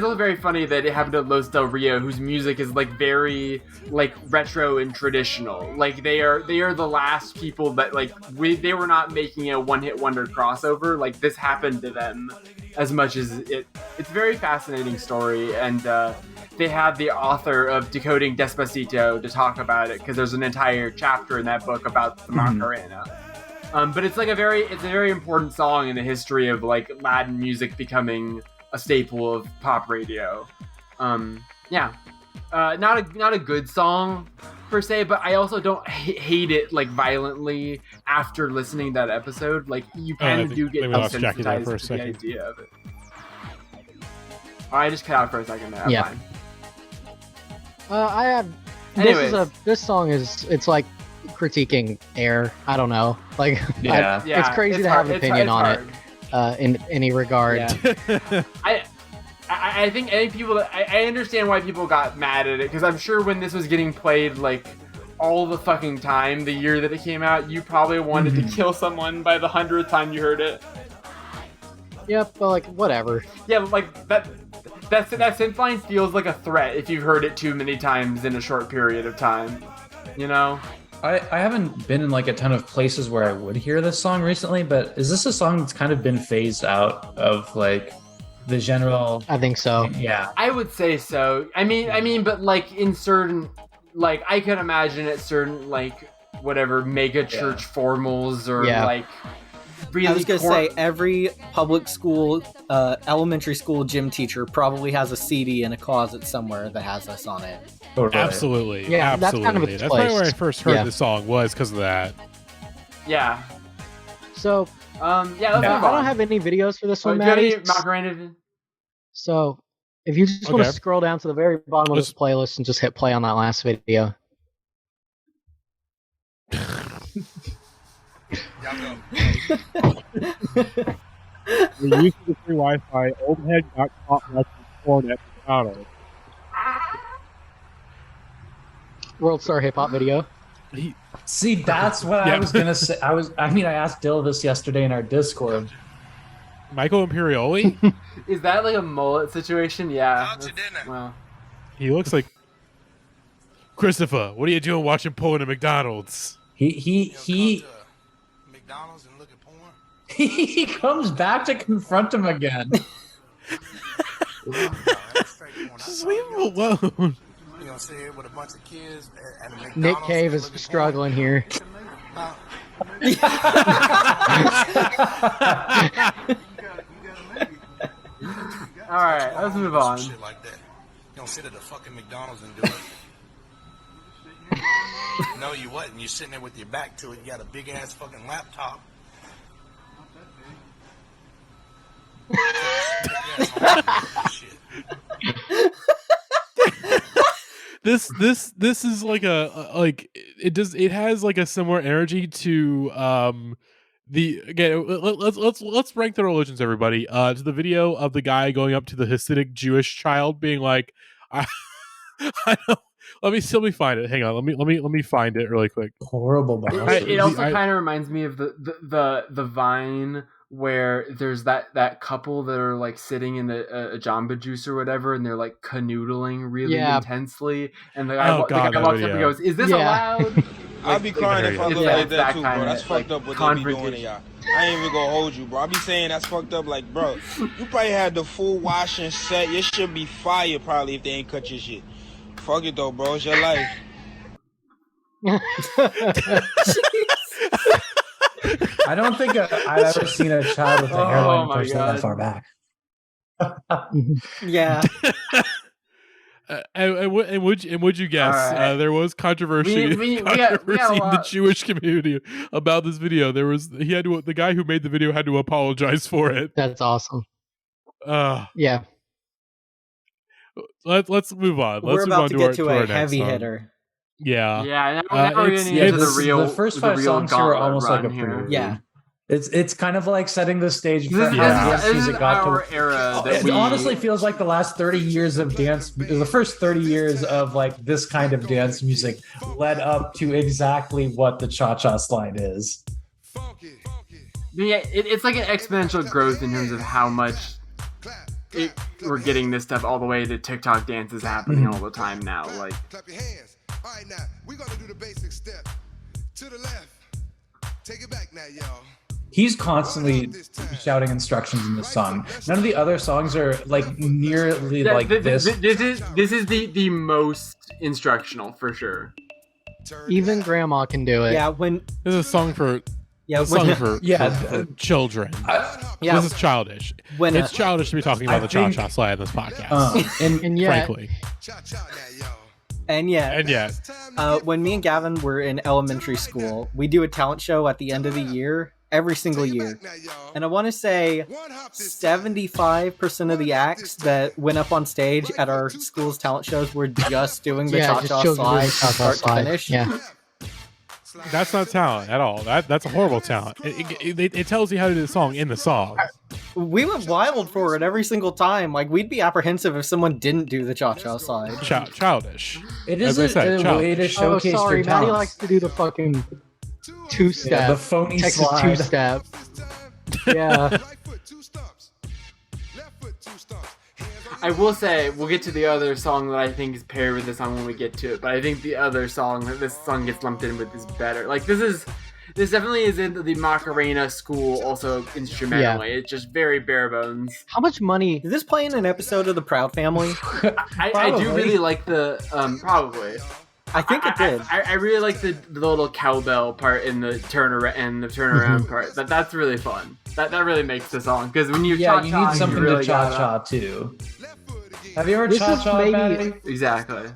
also very funny that it happened to Los Del Rio, whose music is like very like retro and traditional. Like they are the last people that like they were not making a one-hit wonder crossover. Like this happened to them as much as it. It's a very fascinating story, and they had the author of Decoding Despacito to talk about it, because there's an entire chapter in that book about the Macarena. But it's like a very important song in the history of like Latin music becoming a staple of pop radio. Not a good song per se, but I also don't hate it like violently after listening to that episode. Like you kind of do get desensitized to the idea of it. Oh, I just cut out for a second there. I'm fine. I have. Anyways. This song it's like critiquing Air. I don't know. Like, it's crazy to have an opinion on it in any regard. Yeah. I think people. I understand why people got mad at it, because I'm sure when this was getting played like all the fucking time, the year that it came out, you probably wanted to kill someone by the 100th time you heard it. Yep, but like whatever. Yeah, but like that synth line feels like a threat if you've heard it too many times in a short period of time. You know? I haven't been in like a ton of places where I would hear this song recently, but is this a song that's kind of been phased out of like the general? I think so. Yeah. I would say so. I mean, but like in certain, like I can imagine at certain like whatever mega church formals or like really. I was gonna say every public school, elementary school gym teacher probably has a CD in a closet somewhere that has this on it. Totally. Absolutely. Yeah, absolutely. That's probably where I first heard this song was because of that. Yeah. So, let's move on. I don't have any videos for this one, Matty. So, if you just want to scroll down to the very bottom of this playlist and just hit play on that last video. We used to free Wi-Fi. Old head got caught watching porn at McDonald's. World Star Hip Hop video. See, that's what I was gonna say. I asked Dill this yesterday in our Discord. Michael Imperioli? Is that like a mullet situation? Yeah. Wow. He looks like Christopher. What are you doing watching porn at McDonald's? He McDonald's and look at porn. He comes back to confront him again. Just leave him alone. You know, sit here with a bunch of kids at a McDonald's. Nick Cave is struggling here. All right, let's move on. Shit like that. You don't sit at a fucking McDonald's and do it. No, you wasn't. You're sitting there with your back to it. You got a big ass fucking laptop. This is like it has like a similar energy to let's rank the religions, everybody, to the video of the guy going up to the Hasidic Jewish child being like, I don't, let me find it. Hang on, let me find it really quick. Horrible. It also kind of reminds me of the Vine where there's that couple that are like sitting in a Jamba Juice or whatever, and they're like canoodling really intensely, and the guy walks up and goes, "Is this allowed?" I'd be crying if I look like that too, bro. That's fucked up what they be doing to y'all. I ain't even gonna hold you, bro. I be saying that's fucked up. Like, bro, you probably had the full washing set. Your shit be fire probably if they ain't cut your shit. Fuck it though, bro. It's your life. I don't think I've ever seen a child with a hairline person that far back. Yeah. And would you guess right. there was controversy in the Jewish community about this video? The guy who made the video had to apologize for it. That's awesome. Yeah. Let's move on. We're about to get to a heavy hitter. Yeah. Yeah. Now we're getting into the first 5 songs here are almost like a prelude. Yeah. It's kind of like setting the stage for how dance music got to era. It honestly feels like the last 30 years of dance, the first 30 years of like this kind of dance music led up to exactly what the cha-cha slide is. Yeah, it's like an exponential growth in terms of how much we're getting this stuff all the way to TikTok dances happening all the time now. Like, clap your hands. All right, now we're gonna do the basic step to the left. Take it back now, y'all. He's constantly shouting instructions in the song. None of the other songs are like nearly like this. This is the most instructional for sure. Even grandma can do it. Yeah, when this is a song for for children. This is childish. It's childish to be talking about the cha-cha slide in this podcast. And yet, frankly. And yet, when me and Gavin were in elementary school, we do a talent show at the end of the year, every single year. And I want to say 75% of the acts that went up on stage at our school's talent shows were just doing the cha-cha slide from start to finish. Yeah. That's not talent at all. That's a horrible talent. It tells you how to do the song in the song. We went wild for it every single time. Like, we'd be apprehensive if someone didn't do the cha-cha slide. Childish. It is a way to showcase your talents. Matty likes to do the fucking two-step. The phony Texas slide. two-step. Yeah. I will say, we'll get to the other song that I think is paired with this song when we get to it, but I think the other song that this song gets lumped in with is better. Like, this definitely is in the Macarena school, also instrumentally. Yeah. It's just very bare bones. How much money? Did this play in an episode of The Proud Family? I do really like the, probably. I think it did. I really like the little cowbell part in the turnaround part. That's really fun. That really makes the song, because when you cha-cha, you need something really to cha-cha too. Have you ever cha-cha, Matty? Exactly.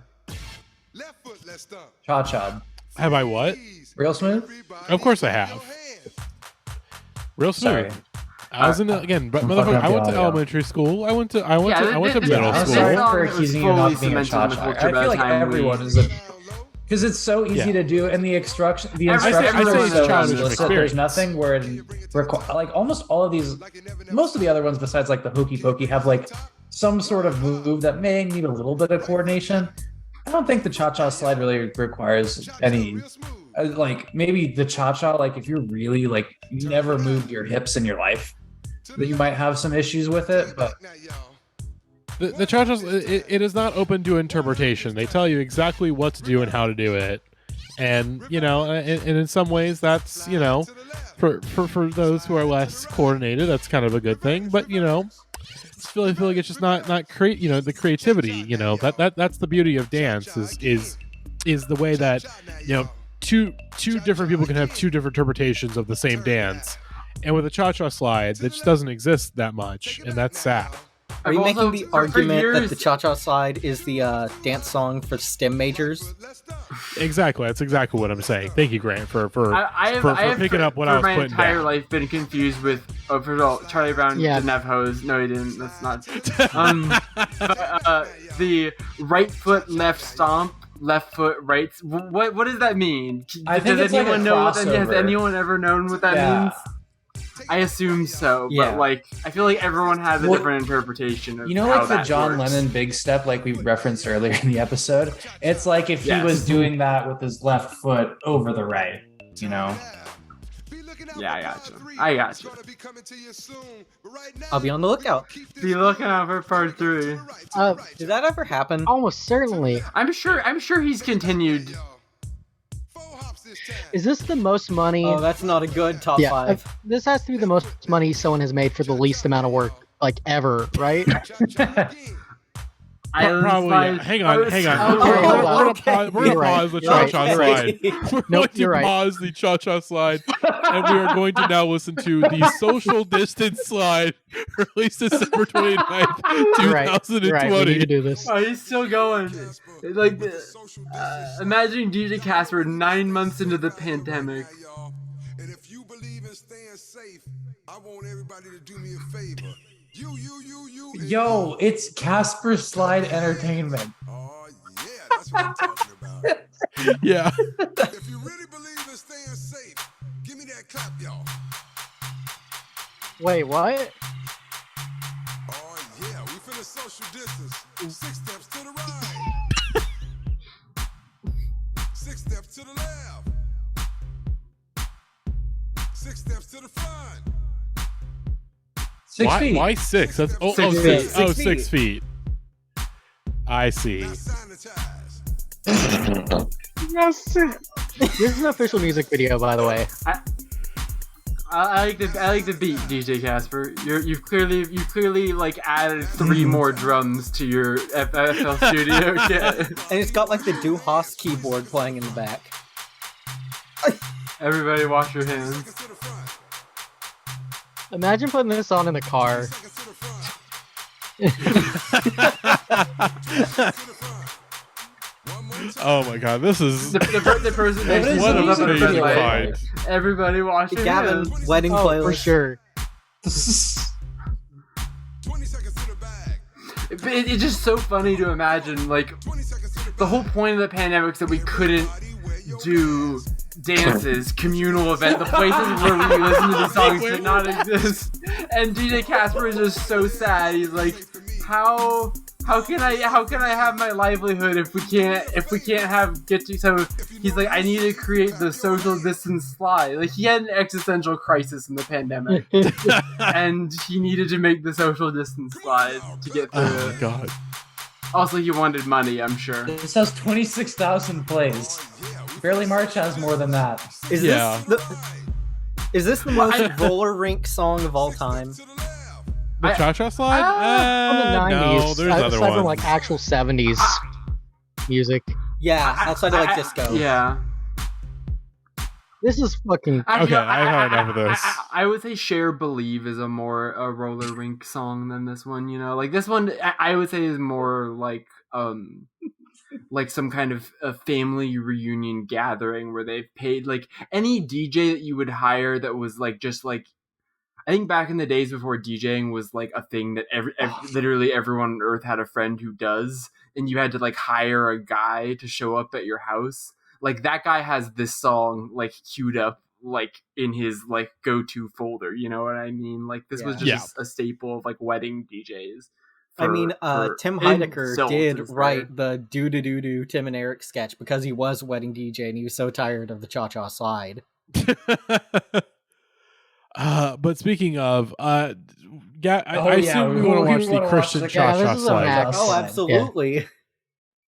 Cha-cha. Have I what? Real smooth? Of course I have. Real smooth. Sorry. I was in motherfucker. I went to elementary school. I went to middle school. Sorry for accusing you of not being a cha-cha. I feel like everyone is because it's so easy to do, and the instructions are so explicit. There's nothing where it like almost all of these, most of the other ones besides like the Hokey Pokey have like some sort of move that may need a little bit of coordination. I don't think the cha-cha slide really requires any, like maybe the cha-cha, like if you're really like you never moved your hips in your life, that you might have some issues with it, but. The cha-cha, it is not open to interpretation. They tell you exactly what to do and how to do it, and and in some ways that's for those who are less coordinated, that's kind of a good thing. But I feel like it's just not create the creativity. That's the beauty of dance is the way that two different people can have two different interpretations of the same dance, and with a cha-cha slide that just doesn't exist that much, and that's sad. Are you making the argument that the cha-cha slide is the dance song for STEM majors? Exactly. That's exactly what I'm saying. Thank you, Grant, for picking up what I was putting down. My entire life been confused with, first of all, Charlie Brown didn't have hose. No, he didn't. That's not. The right foot, left stomp, left foot, right. What does that mean? Does anyone know what that means? Has anyone ever known what that means? I assume so, but I feel like everyone has a different interpretation of like the John Lennon big step, like we referenced earlier in the episode. It's like if he was doing that with his left foot over the right, Yeah, I got you. I'll be on the lookout. Be looking out for part 3. Did that ever happen? Almost certainly. I'm sure he's continued. Is this the most money? Oh, that's not a good top Yeah, 5. this has to be the most money someone has made for the least amount of work, like ever, right? Probably. Yeah. Hang on. Okay, We're gonna pause the cha-cha slide. We're going to pause the cha-cha slide, and we are going to now listen to the social distance slide, released December 29th, 2020. Right, we need to do this. Oh, he's still going. Like, imagine DJ Casper 9 months into the pandemic. And if you believe in staying safe, I want everybody to do me a favor. Yo, it's Casper Slide Entertainment. Oh, yeah, that's what I'm talking about. Yeah. If you really believe in staying safe, give me that clap, y'all. Wait, what? Oh, yeah, we finna social distance. 6 steps to the right. 6 steps to the left. 6 steps to the front. 6 feet. Why 6? That's 6 feet. feet. 6 feet. I see. This is an official music video, by the way. I like the beat, DJ Casper. You've clearly like added 3 more drums to your FL Studio kit. And it's got like the Duhas keyboard playing in the back. Everybody wash your hands. Imagine putting this on in the car. Oh my god, this is the person next to what you a loves amazing it. find. Everybody wash your Gavin hands. wedding playlist. For sure. It's just so funny to imagine, like, the whole point of the pandemic is that we couldn't do dances, communal event, the places where we listen to these songs did not exist. And DJ Casper is just so sad. He's like, how can I have my livelihood if we can't get to? So he's like, I need to create the social distance slide. Like, he had an existential crisis in the pandemic, and he needed to make the social distance slide to get through Oh it. my god. Also, he wanted money, I'm sure. This has 26,000 plays. Barely March has more than that. Is this the most roller rink song of all time? The cha-cha slide? From the 90s. No, there's other aside ones. from like actual 70s music. Yeah, outside of like disco. Yeah. This is fucking... Okay, I've had enough of this. I would say Share Believe is a more roller rink song than this one, you know? Like, this one, I would say is more like some kind of a family reunion gathering where they've paid, like, any DJ that you would hire that was, like, just, like, I think back in the days before DJing was, like, a thing that literally everyone on Earth had a friend who does, and you had to, like, hire a guy to show up at your house. Like, that guy has this song, like, queued up, like, in his, like, go-to folder, you know what I mean? Like, this was just a staple of, like, wedding DJs. Tim Heidecker did write the do Tim and Eric sketch because he was wedding DJ and he was so tired of the cha-cha slide. But speaking of, I assume we want to watch the Christian cha-cha slide. Oh, absolutely. Yeah.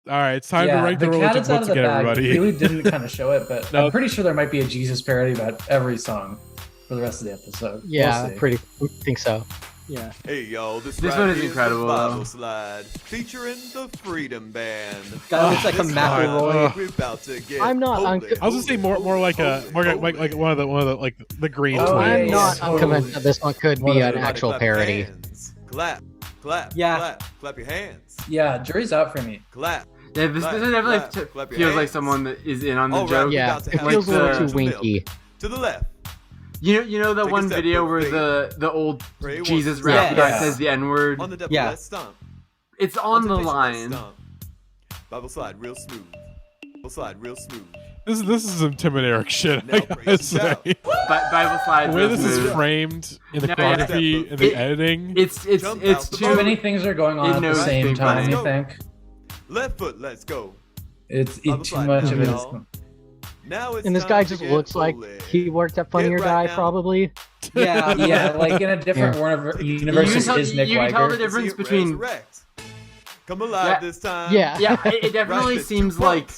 All right, it's time to rank the religion once again, everybody. Really didn't kind of show it, but I'm pretty sure there might be a Jesus parody about every song for the rest of the episode. Yeah, we'll I think so. Yeah. Hey y'all, this one is is incredible. The Bible slide featuring the Freedom Band. Guy looks like a McElroy. We're about to get I'm not. I was gonna say more like one of the like the Green Twins. I'm not unconvinced that this one could be an actual parody. Clap, yeah, clap your hands. Yeah, jury's out for me. Clap. Yeah, this definitely feels like someone that is in on the joke. Yeah, it feels a little too winky. To the left. You know that one video where the old Jesus rap guy says the N-word? On the double left stomp. It's on the line. Bible slide real smooth. Bible slide real smooth. This is some Tim and Eric shit, I gotta say. Bible slide. The way this is framed in the choreography and the editing. It's too many things are going on at the same time, you think? Left foot, let's go. It's too much of it is. And this guy just looks like he worked at Funny or Die, probably. Yeah, like in a different universe, is Nick You can tell the Weiger. difference between. Come alive this time. Yeah, it definitely seems like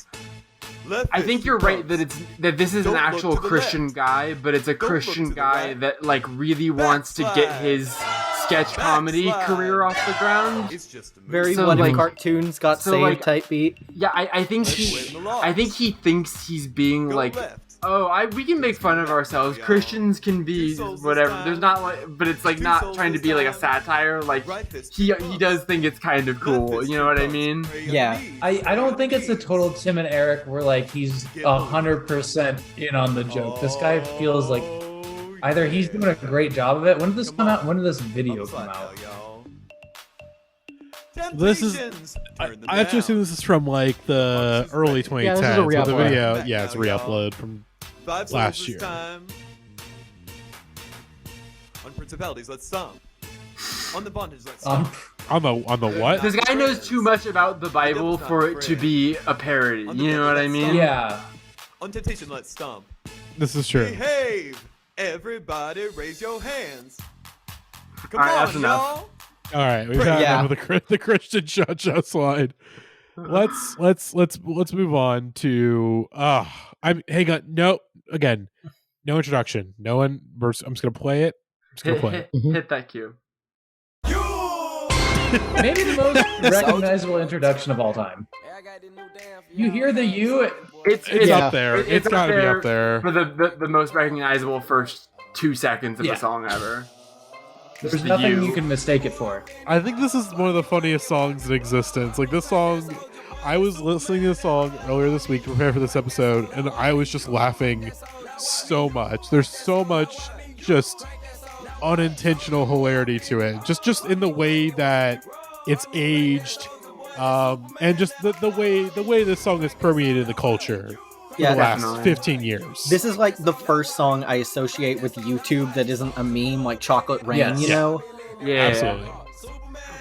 I think you're right that this is an actual Christian guy, but it's a Christian guy that like really wants to get his sketch comedy career off the ground. Very what if cartoons got saved type beat. Yeah, I think he thinks he's being like, we can make fun of ourselves. Christians can be whatever. There's not like, but it's like not trying to be like a satire. Like he does think it's kind of cool. You know what I mean? Yeah. I don't think it's a total Tim and Eric where like he's 100% in on the joke. This guy feels like either he's doing a great job of it. When did this come out? When did this video come out? This is. I actually assume this is from like the early 2010s. Yeah, this is a re-upload. The video, it's a re-upload from last year. Time. On principalities, let's stomp. On the bondage, let's stomp. On the what? This guy knows too much about the Bible for it to be a parody. You know what I mean? Yeah. On temptation, let's stomp. This is true. Behave! Everybody raise your hands. Come All right, on, that's enough. y'all. All right, we've had enough of the Christian shut slide. Let's move on to hang on. No, again, no introduction. No one. I'm just gonna play it. Hit that cue. Maybe the most recognizable introduction of all time. You hear the "you"? It's up there. It's got to be up there for the most recognizable first 2 seconds of the song ever. There's nothing you can mistake it for. I think this is one of the funniest songs in existence. Like this song, I was listening to this song earlier this week to prepare for this episode, and I was just laughing so much. There's so much just unintentional hilarity to it. Just in the way that it's aged, and just the way this song has permeated the culture. For the last 15 years. This is like the first song I associate with YouTube that isn't a meme, like Chocolate Rain, you know? Yeah. Absolutely.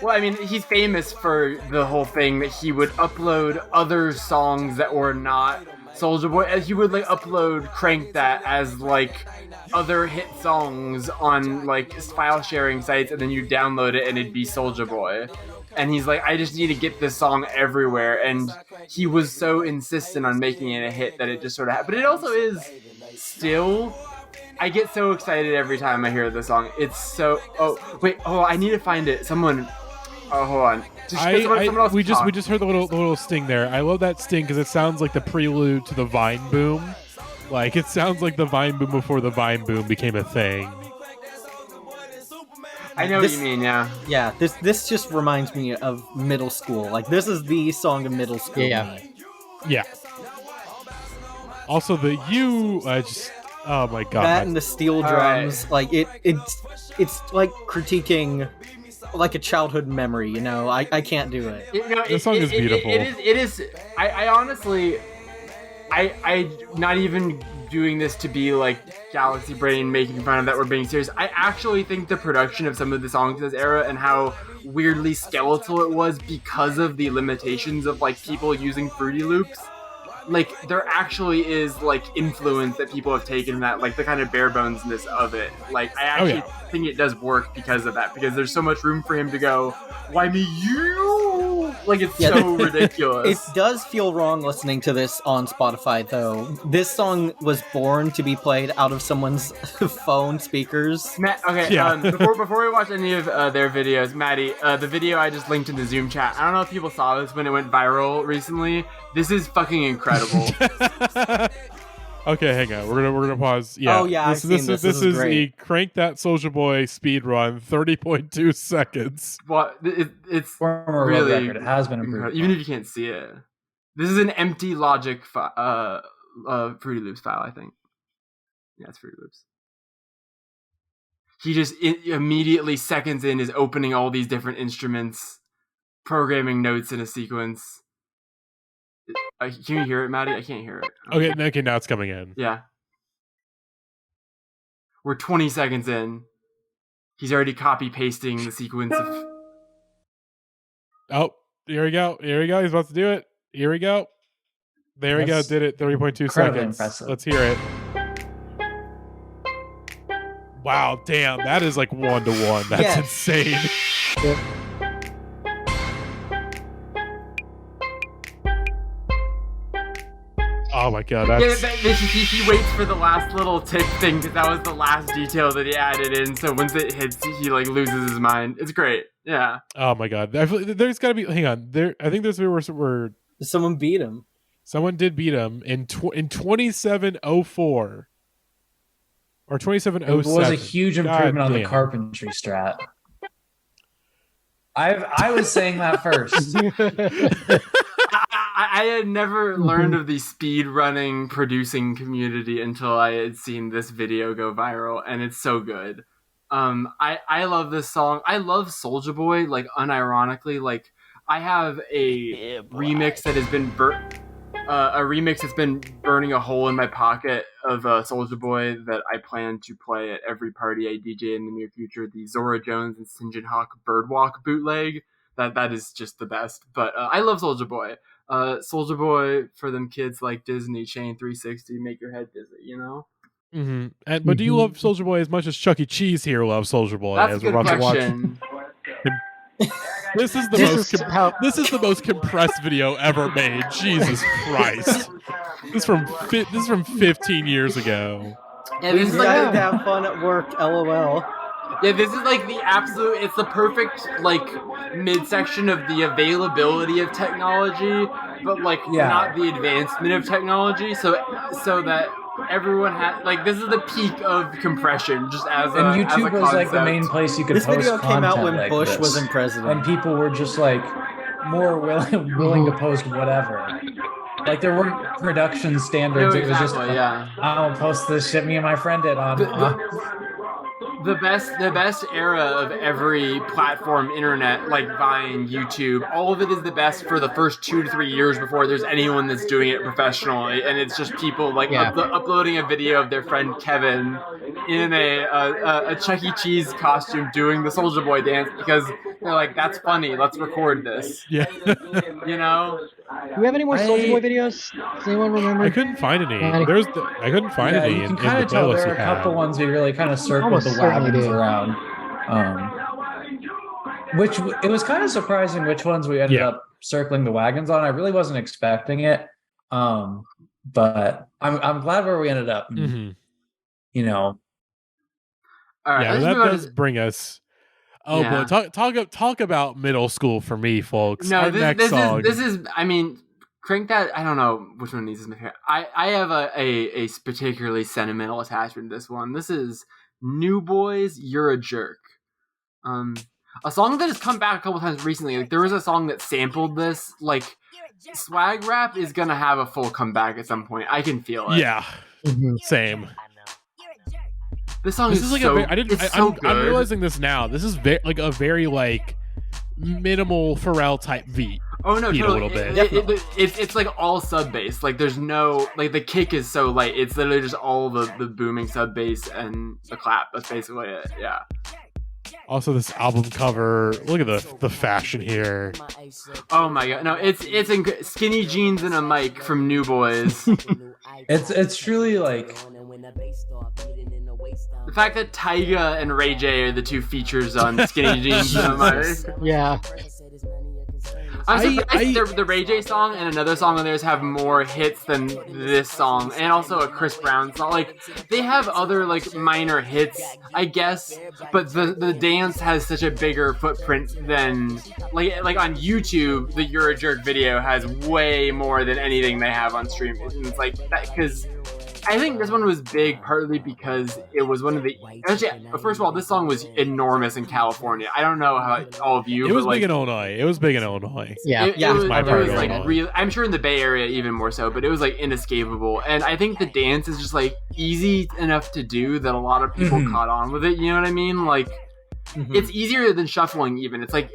Well, I mean, he's famous for the whole thing that he would upload other songs that were not Soulja Boy. He would like upload Crank That as like other hit songs on like file sharing sites, and then you download it and it'd be Soulja Boy. And he's like, I just need to get this song everywhere. And he was so insistent on making it a hit that it just sort of happened. But it also is still, I get so excited every time I hear the song. It's so, I need to find it. Hold on. We just heard the little sting there. I love that sting because it sounds like the prelude to the Vine boom. Like it sounds like the Vine boom before the Vine boom became a thing. I know what you mean, yeah. Yeah, this just reminds me of middle school. Like, this is the song of middle school. Yeah. Also, the oh my god. That and the steel drums, like, it's like critiquing, like, a childhood memory, you know? I can't do it. The song is beautiful. It is. I honestly, I not even doing this to be like Galaxy Brain making fun of that we're being serious. I actually think the production of some of the songs in this era and how weirdly skeletal it was because of the limitations of like people using Fruity Loops. Like there actually is like influence that people have taken from that, like the kind of bare bonesness of it. Like I actually think it does work because of that, because there's so much room for him to go, why me you? Like it's so ridiculous. It does feel wrong listening to this on Spotify though. This song was born to be played out of someone's phone speakers. Before we watch any of their videos, Matty, the video I just linked in the Zoom chat, I don't know if people saw this when it went viral recently. This is fucking incredible. Okay, hang on. We're gonna pause. Yeah. Oh yeah, this is the Crank That Soulja Boy speed run, 30.2 seconds. What? It's former really record. It has been improved. Even if you can't see it, this is an empty Logic Fruity Loops file, I think. Yeah, it's Fruity Loops. He just immediately seconds in is opening all these different instruments, programming notes in a sequence. Can you hear it, Matty? I can't hear it. Okay, now it's coming in. Yeah. We're 20 seconds in. He's already copy-pasting the sequence of... Oh, here we go. He's about to do it. Here we go. There we go. Did it. 30.2 seconds. Impressive. Let's hear it. Wow, damn. That is like 1-to-1. That's insane. Oh my god, he waits for the last little tick thing because that was the last detail that he added in. So once it hits, he like loses his mind. It's great. Yeah. Oh my god. There's got to be. Hang on. I think there's where someone beat him. Someone did beat him in 2704 or 2707. It was a huge improvement on the carpentry strat. I was saying that first. I had never learned of the speed running producing community until I had seen this video go viral, and it's so good. I love this song. I love Soulja Boy, like unironically. Like I have a remix that has been burning a hole in my pocket of Soulja Boy that I plan to play at every party I DJ in the near future. The Zora Jones and St. John Hawk Birdwalk bootleg. That is just the best. But I love Soulja Boy. Soulja Boy for them kids like Disney, Chain 360, make your head dizzy, you know? Mm-hmm. But do you love Soulja Boy as much as Chuck E. Cheese here loves Soulja Boy? That's as a good question. This is the most compressed video ever made. Jesus Christ! This is from 15 years ago. Yeah, this is like to have fun at work. LOL. Yeah, this is like the absolute. It's the perfect like midsection of the availability of technology, but like not the advancement of technology. So that everyone had like this is the peak of compression. Just as and YouTube as a was like the main place you could. This post video came out when like Bush this. wasn't president, and people were just like more willing to post whatever. Like there weren't production standards. No, It was just yeah. I'll post this shit me and my friend did on. The best era of every platform, internet, like Vine, YouTube, all of it is the best for the first 2 to 3 years before there's anyone that's doing it professionally, and it's just people like uploading a video of their friend Kevin in a Chuck E. Cheese costume doing the Soulja Boy dance because they're like, that's funny, let's record this. Yeah. You know? Do we have any more Soulja Boy videos? Does anyone remember? I couldn't find any. I couldn't find any. You can kind of tell there are a couple ones we really kind of circled the wagons around. Which it was kind of surprising which ones we ended up circling the wagons on. I really wasn't expecting it, but I'm glad where we ended up. Mm-hmm. You know. All right, yeah, that does bring us. Oh boy, talk about middle school for me, folks. No, Our next song. This is. I mean, crank that. I don't know which one of these is my favorite. I have a particularly sentimental attachment to this one. This is New Boys, You're a Jerk. A song that has come back a couple times recently. Like there was a song that sampled this. Like swag rap is gonna have a full comeback at some point. I can feel it. Yeah, same. This song is like so. I'm realizing this now. This is very minimal Pharrell type beat. Oh no, beat totally. A little bit. It's like all sub bass. Like there's no like the kick is so light. It's literally just all the booming sub bass and the clap. That's basically it. Yeah. Also, this album cover. Look at the fashion here. Oh my god! No, it's skinny jeans and a mic from New Boys. It's truly like the fact that Tyga and Ray J are the two features on Skinny Jeans and a mic. Yeah. I'm surprised the Ray J song and another song on theirs have more hits than this song, and also a Chris Brown song. Like they have other like minor hits, I guess, but the dance has such a bigger footprint than like on YouTube. The You're a Jerk video has way more than anything they have on stream. And it's like that because. I think this one was big partly because it was one of the. Actually, first of all, this song was enormous in California. I don't know how all of you. It was big in Illinois. Yeah, it was like real. I'm sure in the Bay Area even more so, but it was like inescapable. And I think the dance is just like easy enough to do that a lot of people caught on with it. You know what I mean? Like it's easier than shuffling. Even it's like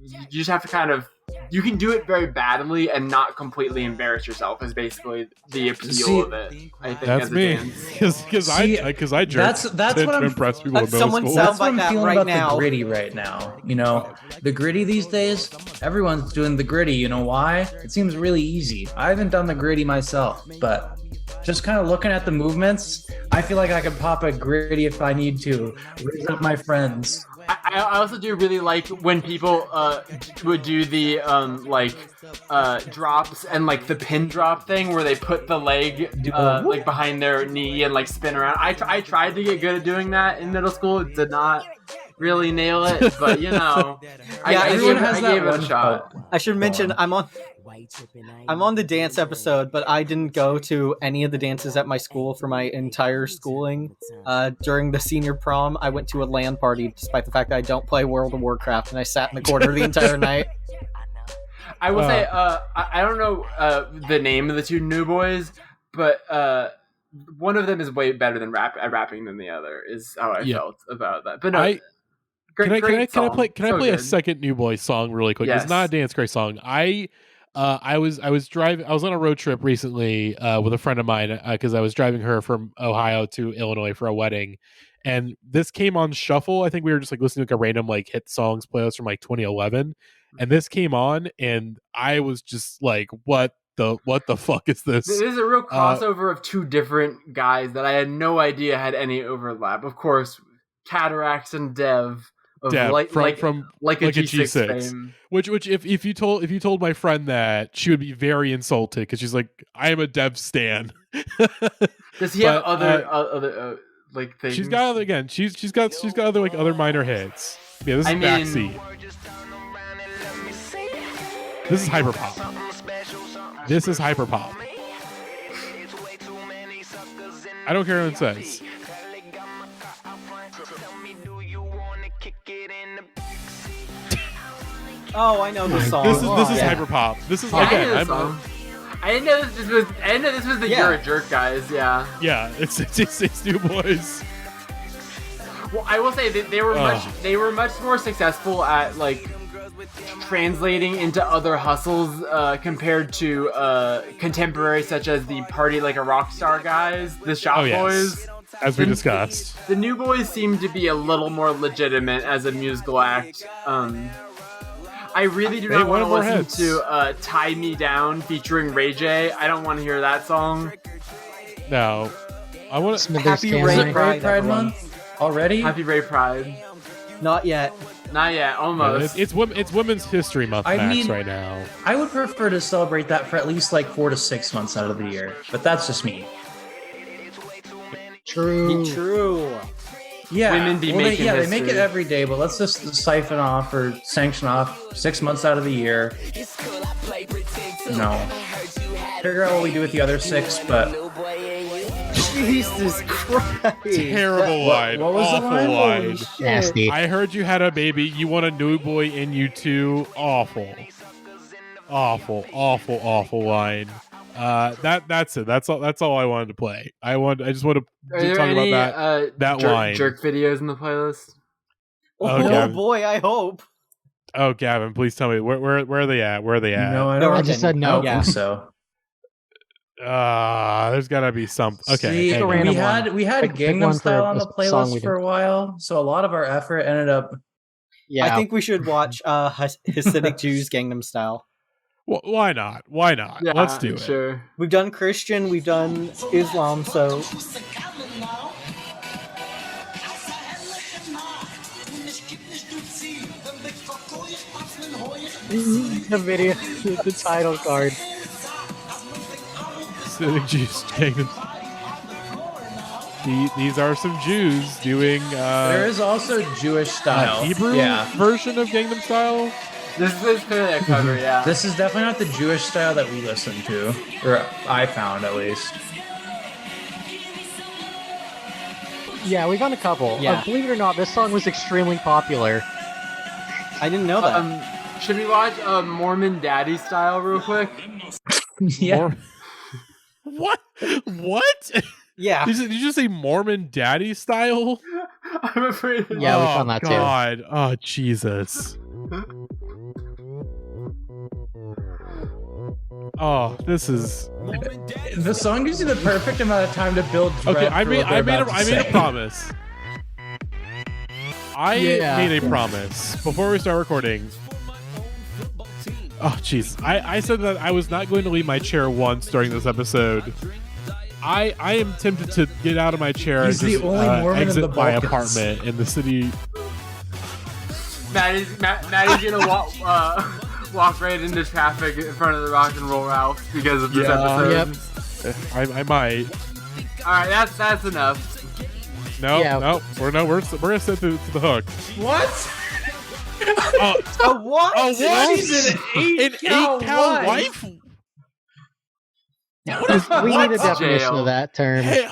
you just have to kind of. You can do it very badly and not completely embarrass yourself. Is basically the appeal of it. I think that's me because I jerk. That's what I'm impress people in middle someone school. sounds That's what like I'm that feeling right about now. the gritty right now. You know, the gritty these days. Everyone's doing the gritty. You know why? It seems really easy. I haven't done the gritty myself, but just kind of looking at the movements, I feel like I could pop a gritty if I need to. Raise up my friends. I also do really like when people would do the drops and like the pin drop thing where they put the leg like behind their knee and like spin around. I tried to get good at doing that in middle school. Did not really nail it, but you know, I gave it a shot. I should mention I'm on the dance episode, but I didn't go to any of the dances at my school for my entire schooling. During the senior prom, I went to a LAN party, despite the fact that I don't play World of Warcraft, and I sat in the corner the entire night. I will say, I don't know the name of the two new boys, but one of them is way better than rapping than the other. Is how I felt about that. But no, can I play a second New Boy song really quick? Yes. It's not a Dance Craze song. I was on a road trip recently with a friend of mine because I was driving her from Ohio to Illinois for a wedding, and this came on shuffle. I think we were just like listening to like a random like hit songs playlist from like 2011, and this came on, and I was just like, what the fuck is this? This is a real crossover of two different guys that I had no idea had any overlap. Of course, Cataracts and Dev. From a G6 fame. Which if you told my friend that, she would be very insulted because she's like, I am a Dev stan. Does he have other like things? She's got other like other minor hits. Yeah, this is Backseat. This is hyperpop. This is hyperpop. I don't care what it says. Oh, I know the song. This is hyperpop. This is again. I didn't know this was the You're a Jerk guys. Yeah. Yeah, it's New Boys. Well, I will say that they were much more successful at like translating into other hustles compared to contemporaries such as the Party Like a Rockstar guys, the Shop Boys. As we discussed, the New Boys seem to be a little more legitimate as a musical act. I really do not want to listen to Tie Me Down featuring Ray J. I don't want to hear that song. No. I want to... Happy Ray Pride Month already? Happy Ray Pride. Not yet. Not yet. Almost. It's Women's History Month right now. I would prefer to celebrate that for at least like 4 to 6 months out of the year, but that's just me. True. Yeah, Women be making they make it every day, but let's just siphon off or sanction off 6 months out of the year. No. Figure out what we do with the other 6, but... Jesus Christ. Terrible line. What was awful the line? line. Nasty. I heard you had a baby. You want a new boy in you too. Awful. Awful line. That's it. That's all I wanted to play. I just want to talk about that line. Jerk videos in the playlist. Oh boy, I hope. Oh, Gavin, please tell me where are they at? Where are they at? No, I just said no. I don't think so. There's gotta be some. Okay, see, we had Gangnam Style on the playlist for a while, so a lot of our effort ended up. Yeah, I think we should watch Hasidic Jews Gangnam Style. Well, why not? Yeah, Let's do it. Sure. We've done Christian, we've done Islam, so the video, the title card. These are some Jews doing. There is also Jewish style. Hebrew version of Gangnam Style. This is clearly a cover, yeah. This is definitely not the Jewish style that we listen to, or I found at least. Yeah, we've done a couple. Yeah. Believe it or not, this song was extremely popular. I didn't know that. Should we watch Mormon Daddy Style real quick? Yeah. What? Yeah. Did you just say Mormon Daddy Style? I'm afraid. Yeah, we found that too. God. Oh, Jesus. Oh, this is... The song gives you the perfect amount of time to build dread. Okay, I made a promise. I made a promise before we start recording. Oh, jeez. I said that I was not going to leave my chair once during this episode. I am tempted to get out of my chair and just exit my apartment in the city. Matty's gonna walk right into traffic in front of the Rock and Roll Ralph because of this episode. Yep. I might. All right, that's enough. No, we're gonna set to the hook. What? A what? Oh, what? She's an 8-cow wife? We need a definition of that term. Hey,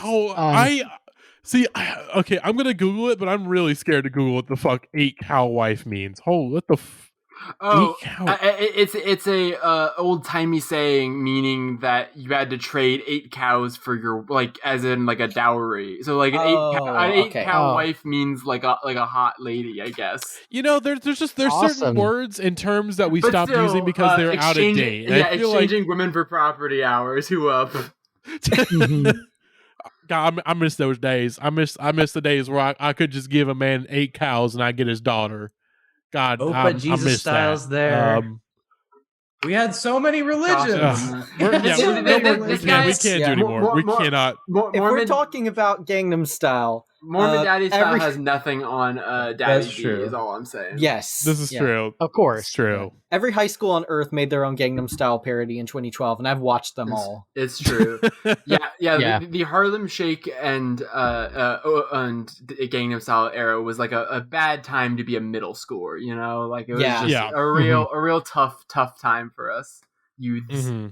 okay, I'm gonna Google it, but I'm really scared to Google what the fuck 8-cow wife means. What the it's a old timey saying meaning that you had to trade 8 cows for your as in a dowry. So an 8-cow wife means like a hot lady, I guess. There's certain words and terms that we stopped using because they're out of date. Yeah, exchanging women for property hours. Who up? God, I miss those days. I miss the days where I could just give a man 8 cows and I get his daughter. God, but Jesus Styles there. We had so many religions. We can't do anymore. We cannot. If we're talking about Gangnam Style, Mormon Daddy Style has nothing on Daddy B, is all I'm saying. Yes. This is true. Of course. It's true. Every high school on Earth made their own Gangnam Style parody in 2012, and I've watched them all. It's true. Yeah. The Harlem Shake and Gangnam Style era was a bad time to be a middle schooler. It was just a real tough time for us youths. Mm-hmm.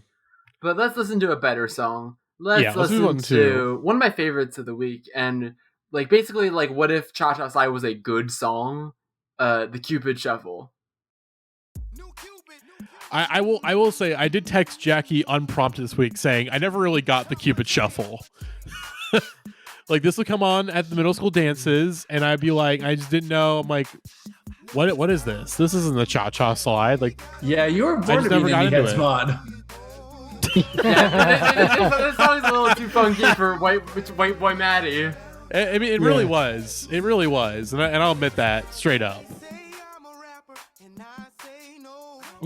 But let's listen to a better song. Let's listen to one of my favorites of the week, and basically what if Cha Cha Slide was a good song? The Cupid Shuffle. I will say I did text Jackie unprompted this week saying I never really got the Cupid Shuffle. This would come on at the middle school dances, and I'd be like, I just didn't know. I'm like, what is this? This isn't the Cha Cha Slide. You were born to be an Indieheads mod. This song is a little too funky for white boy Matty. I mean, it really was. It really was, and I'll admit that straight up.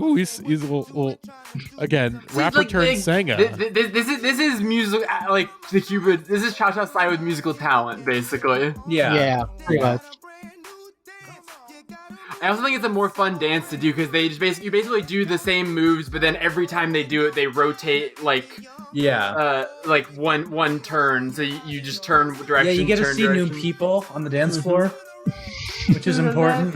Ooh, he's a little again, rapper turned singer. This is music the Cupid. This is Cha Cha Slide with musical talent, basically. Yeah, pretty much. I also think it's a more fun dance to do because they just basically do the same moves, but then every time they do it, they rotate one turn. So you just turn direction. Yeah, you get to see new people on the dance floor, which is important.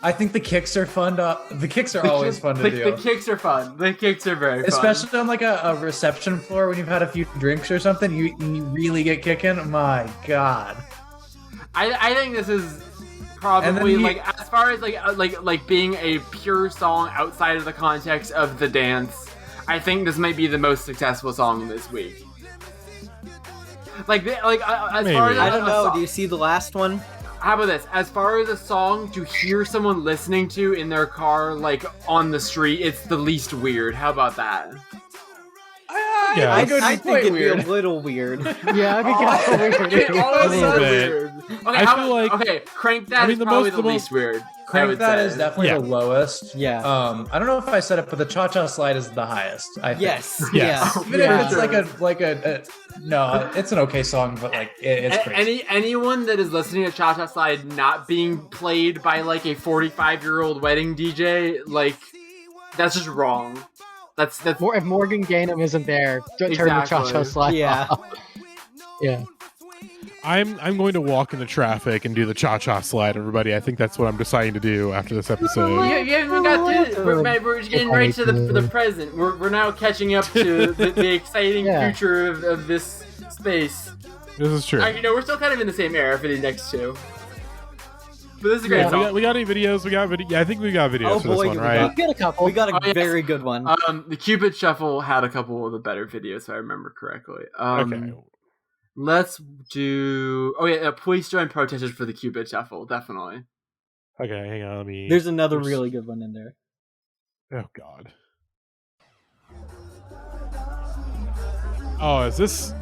I think the kicks are fun. The kicks are always fun to do. The kicks are fun. The kicks are very fun. Especially on a reception floor when you've had a few drinks or something. You really get kicking. My God. I think this is probably as far as being a pure song outside of the context of the dance. I think this might be the most successful song this week. As far as I don't know. Do you see the last one? How about this? As far as a song to hear someone listening to in their car, on the street, it's the least weird. How about that? I think it'd be a little weird. Yeah, I think it's a little weird. Okay, okay, Crank That is probably the least weird. Crank That is definitely the lowest. Yeah. I don't know if I said it, but the Cha Cha Slide is the highest. I think. Yes. Yeah. Even if it's no, it's an okay song, but it's crazy. Anyone that is listening to Cha Cha Slide not being played by a 45-year-old wedding DJ, that's just wrong. That's if Morgan Gainham isn't there, turn the Cha Cha Slide off. Yeah. I'm going to walk into traffic and do the Cha Cha Slide, everybody. I think that's what I'm deciding to do after this episode. You haven't got to. We're getting right to the present. We're now catching up to the exciting future of this space. This is true. We're still kind of in the same era for these next two. But this is a great song. We got any videos? Yeah, I think we got videos for this one, right? We got a couple. We got a very good one. The Cupid Shuffle had a couple of the better videos, if I remember correctly. Okay. Let's do... Police join protesters for the Cupid Shuffle, definitely. Okay, hang on, There's another really good one in there. Oh, God. Oh, is this...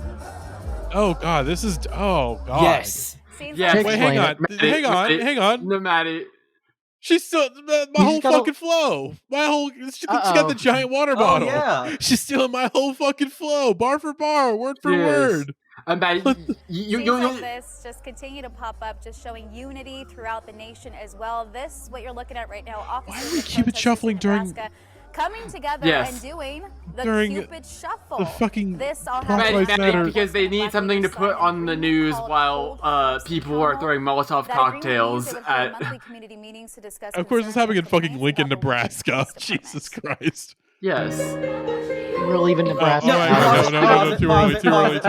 Oh, God, this is... Oh, God. Yes. Yeah, wait, hang on. No, Matty. She's still my whole fucking flow. She got the giant water bottle. Oh, yeah. She's stealing my whole fucking flow, bar for bar, word for word. Matty, you Scenes like this just continue to pop up, just showing unity throughout the nation as well. This, what you're looking at right now, Why are we Cupid shuffling during coming together and doing the Cupid shuffle. The fucking this all Matty, because they need something to put on the news while people are throwing Molotov cocktails at. Of course, it's happening in fucking Lincoln, Nebraska. Jesus Christ. Yes. We're leaving Nebraska. No, too early. Cut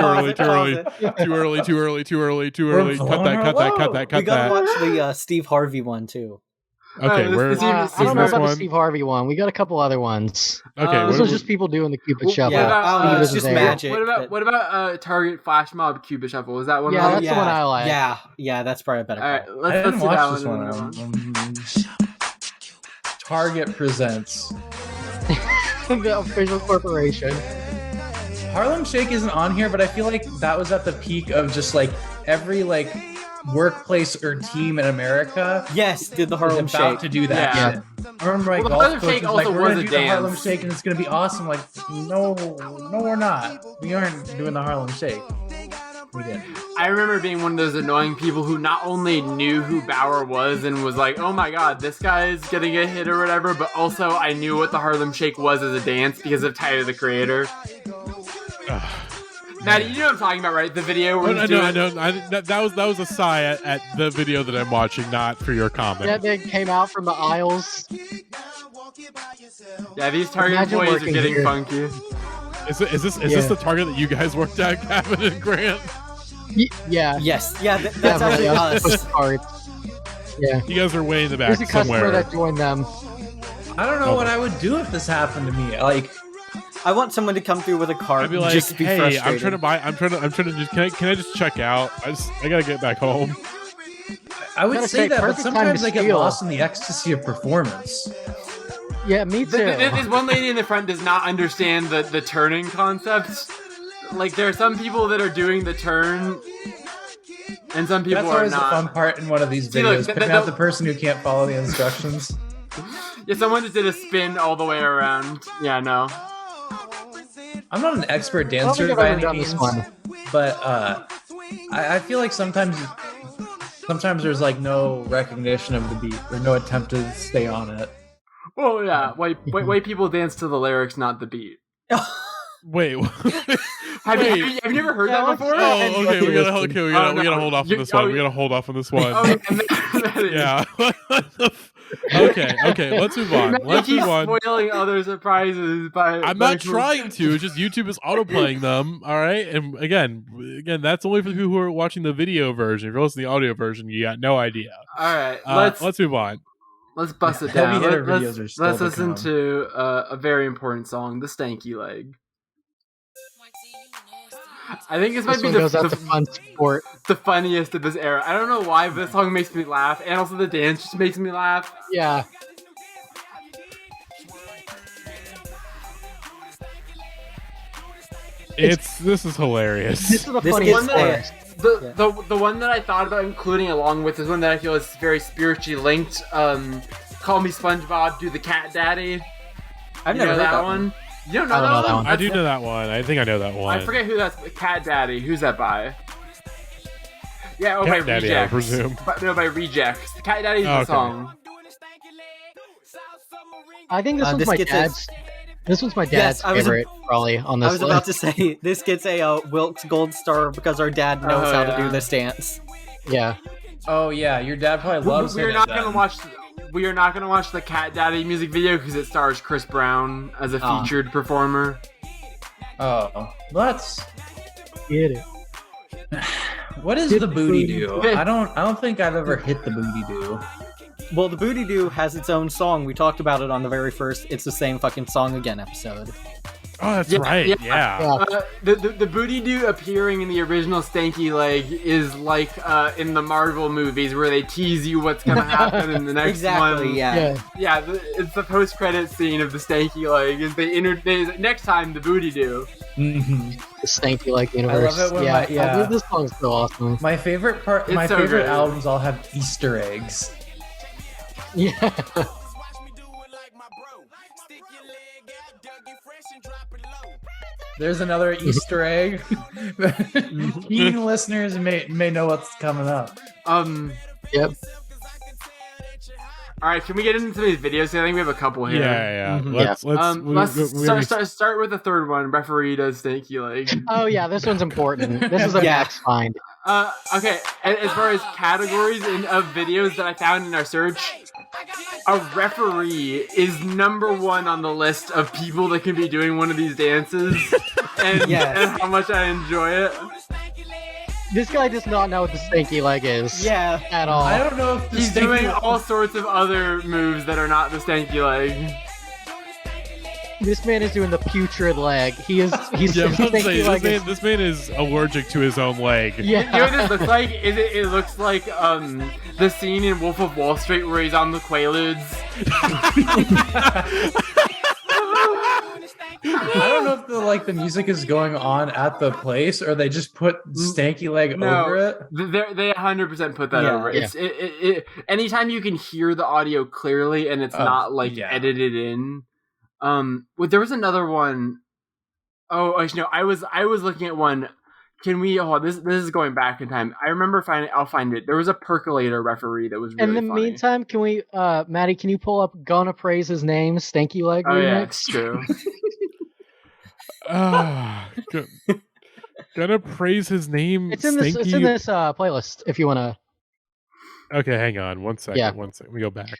that. We gotta watch the Steve Harvey one too. Okay, I don't know about the Steve Harvey one. We got a couple other ones. Okay, this was just people doing the Cupid shuffle. Yeah, it's just magic. What about Target Flash Mob Cupid shuffle? Is that one? Yeah, that's the one I like. Yeah, that's probably a better. All right, let's see that one. Target presents the official corporation. Harlem Shake isn't on here, but I feel like that was at the peak of just like every like workplace or team in America. Yes, did the Harlem Shake. About to do that shit. I remember my golf coach was like, we're gonna do the Harlem Shake and it's gonna be awesome. Like, no, we're not. We aren't doing the Harlem Shake. We did. I remember being one of those annoying people who not only knew who Bauer was and was like, oh my god, this guy's getting a hit or whatever, but also I knew what the Harlem Shake was as a dance because of Tyler, the Creator. Matty, you know what I'm talking about, right? The video where I know. That was a sigh at the video that I'm watching, not for your comment. Yeah, they came out from the aisles. Yeah, these Target employees are getting funky. Is this the Target that you guys worked at, Gavin and Grant? Yeah. Yes. Yeah, that's actually us. Yeah. You guys are way in the back There's a somewhere. customer that joined them. I don't know what I would do if this happened to me. Like, I want someone to come through with a cart. I'd be like, just to be hey, frustrated. I'm trying to just can I just check out? I gotta get back home. I would say that, but perfect time sometimes to I get steal. lost in the ecstasy of performance. Yeah, me too. This one lady in the front does not understand the turning concept. Like, there are some people that are doing the turn, and some people That's are always not. a fun part in one of these See, videos, look, picking out the person who can't follow the instructions. Yeah, someone just did a spin all the way around. Yeah, no. I'm not an expert dancer by any means, but I feel like sometimes there's like no recognition of the beat or no attempt to stay on it. Well, yeah, white people dance to the lyrics, not the beat. Wait. Have you never heard that before? Oh, okay. We gotta hold off on this one. We gotta hold off on this one. Yeah. Okay. Let's move on. Let's move on. Spoiling other surprises by. I'm not trying to. It's just YouTube is autoplaying them. All right. And again, that's only for the people who are watching the video version. If you're listening to the audio version, you got no idea. All right. Let's move on. Let's bust it down. Let's listen to a very important song, the Stanky Legg. I think this might be the funniest of this era. I don't know why, but this song makes me laugh, and also the dance just makes me laugh. Yeah. This is hilarious. This is the funniest part. The one that I thought about including along with is one that I feel is very spiritually linked. Call Me SpongeBob, Do the Cat Daddy. I've never heard that one. You don't know, I don't know that one. I do know that one. I think I know that one. I forget who that's. Cat Daddy. Who's that by? Yeah, Cat by Daddy, Rejects. I presume. No, by Rejects. Cat Daddy's the song. I think this one's my dad's. This one's my dad's favorite, probably, on this list. I was about to say, this gets a Wilkes Gold Star because our dad knows how to do this dance. Yeah. Oh, yeah, your dad probably loves it. We are not gonna watch the Cat Daddy music video because it stars Chris Brown as a featured performer. Oh, let's get it. What is the booty do? I don't think I've ever hit the booty do. Well, the Booty Doo has its own song. We talked about it on the very first It's the Same Fucking Song Again episode. Oh, that's right. Yeah. The Booty Doo appearing in the original Stanky Legg is like in the Marvel movies where they tease you what's going to happen in the next one. Yeah. It's the post-credit scene of the Stanky Legg. Is next time the Booty Doo. Mm-hmm. The Stanky Legg universe. I love it when this song's so awesome. My favorite part. My favorite albums all have Easter eggs. Yeah. There's another Easter egg. Keen listeners may know what's coming up. Yep. All right, can we get into these videos? I think we have a couple here. Yeah. Mm-hmm. Let's start with the third one. Referee does Stanky Legg. Oh yeah, this one's important. This is a max find. Okay, and as far as categories of videos that I found in our search, a referee is number one on the list of people that can be doing one of these dances, and how much I enjoy it. This guy does not know what the Stanky Legg is. Yeah. At all. I don't know if he's doing all sorts of other moves that are not the Stanky Legg. This man is doing the putrid leg. He's this man is allergic to his own leg. Yeah. You know what this looks like? It looks like the scene in Wolf of Wall Street where he's on the Quaaludes. I don't know if the music is going on at the place or they just put Stanky Legg over it. They 100% put that over. Yeah. It's anytime you can hear the audio clearly and it's not edited in. There was another one. Oh, actually, no, I was looking at one. Can we? Oh, this is going back in time. I remember finding. I'll find it. There was a Percolator referee that was really In the funny. meantime, can we, Matty? Can you pull up "Gonna Praise His Name" Stanky Legg remix? Yeah, it's true. Gonna praise his name. It's in this. It's in this playlist. If you wanna. Okay, hang on. 1 second. Yeah. 1 second. We go back.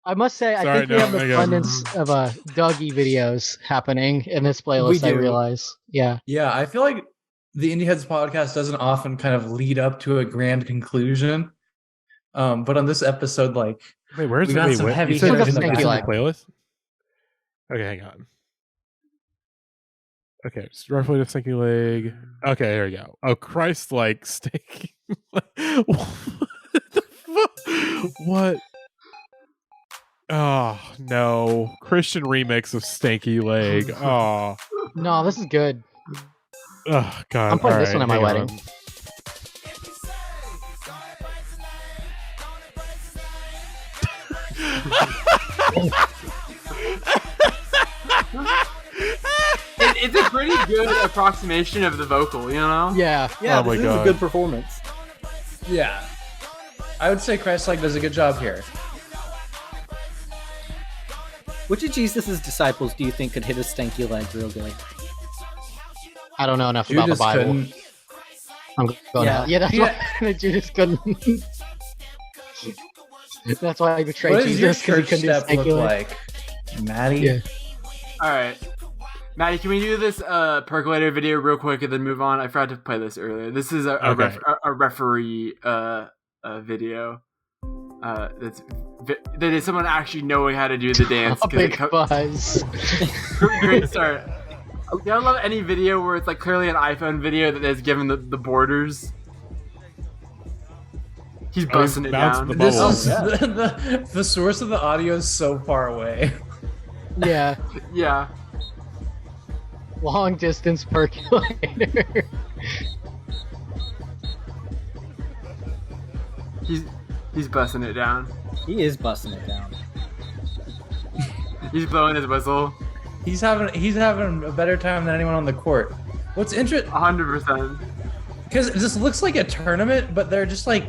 I must say, I think we have an abundance of Dougie videos happening in this playlist. I realize. Yeah. Yeah, I feel like the Indieheads podcast doesn't often kind of lead up to a grand conclusion. But on this episode, wait, where's we got some heavy hitters hitters in the back. playlist? Okay, hang on. Okay, just roughly the Stanky Legg. Okay, there we go. Oh, Christ, like Stanky. What the fuck? What? Oh no, Christian remix of Stanky Legg. Oh no, this is good. Oh god, I'm putting this one at my wedding. It's a pretty good approximation of the vocal, you know? Yeah. Yeah, this is a good performance. Yeah. I would say Christ-like does a good job here. Which of Jesus' disciples do you think could hit a Stanky Legg real good? I don't know enough about the Bible. Couldn't. I'm going out. Yeah, that's why Judas couldn't. That's why I betrayed What does your Jesus, because he church couldn't do step look Stanky Legg. like? Matty? Yeah. Alright. Matty, can we do this Percolator video real quick and then move on? I forgot to play this earlier. This is a referee video. That is someone actually knowing how to do the dance. Big buzz. Great start. I love any video where it's like clearly an iPhone video that is given the borders. He's busting it down. This is the source of the audio is so far away. Yeah. Yeah. Long distance percolator. He's busting it down. He is busting it down. He's blowing his whistle. He's having a better time than anyone on the court. What's interesting? 100%. Because this looks like a tournament, but they're just like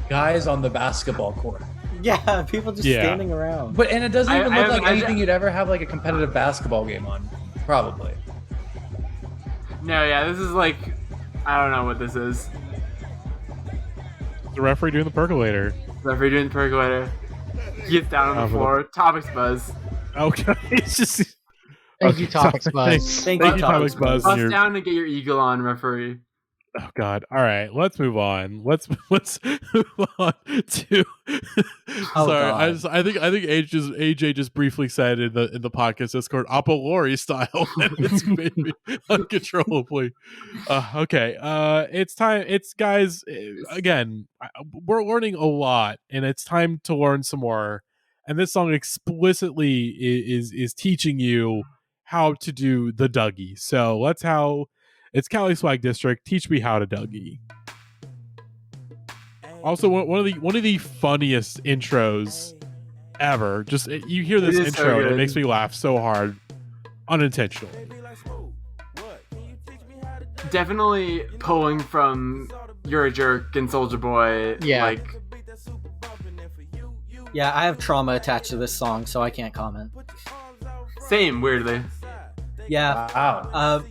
guys on the basketball court. Yeah, people just standing around. But it doesn't even look like anything you'd ever have like a competitive basketball game on. Probably. No, yeah, this is like, I don't know what this is. The referee doing the percolator. Referee doing the percolator. He gets down on the floor. Topics buzz. Okay, it's just. Thank you, Topics Buzz. Thank you, Topics Buzz. Bust down and get your eagle on, referee. Oh God! All right, let's move on. Let's move on to. Sorry, I think AJ just briefly said in the podcast Discord Apolori style, and it's made me uncontrollably. Okay, it's time. It's guys. Again, we're learning a lot, and it's time to learn some more. And this song explicitly is teaching you how to do the Dougie. So it's Cali Swag District. Teach me how to Dougie. Also, one of the funniest intros ever. Just you hear this intro and it makes me laugh so hard, unintentionally. definitely pulling from You're a Jerk and Soulja Boy. Yeah. Like, Yeah, I have trauma attached to this song, so I can't comment. same, weirdly. Yeah. Wow.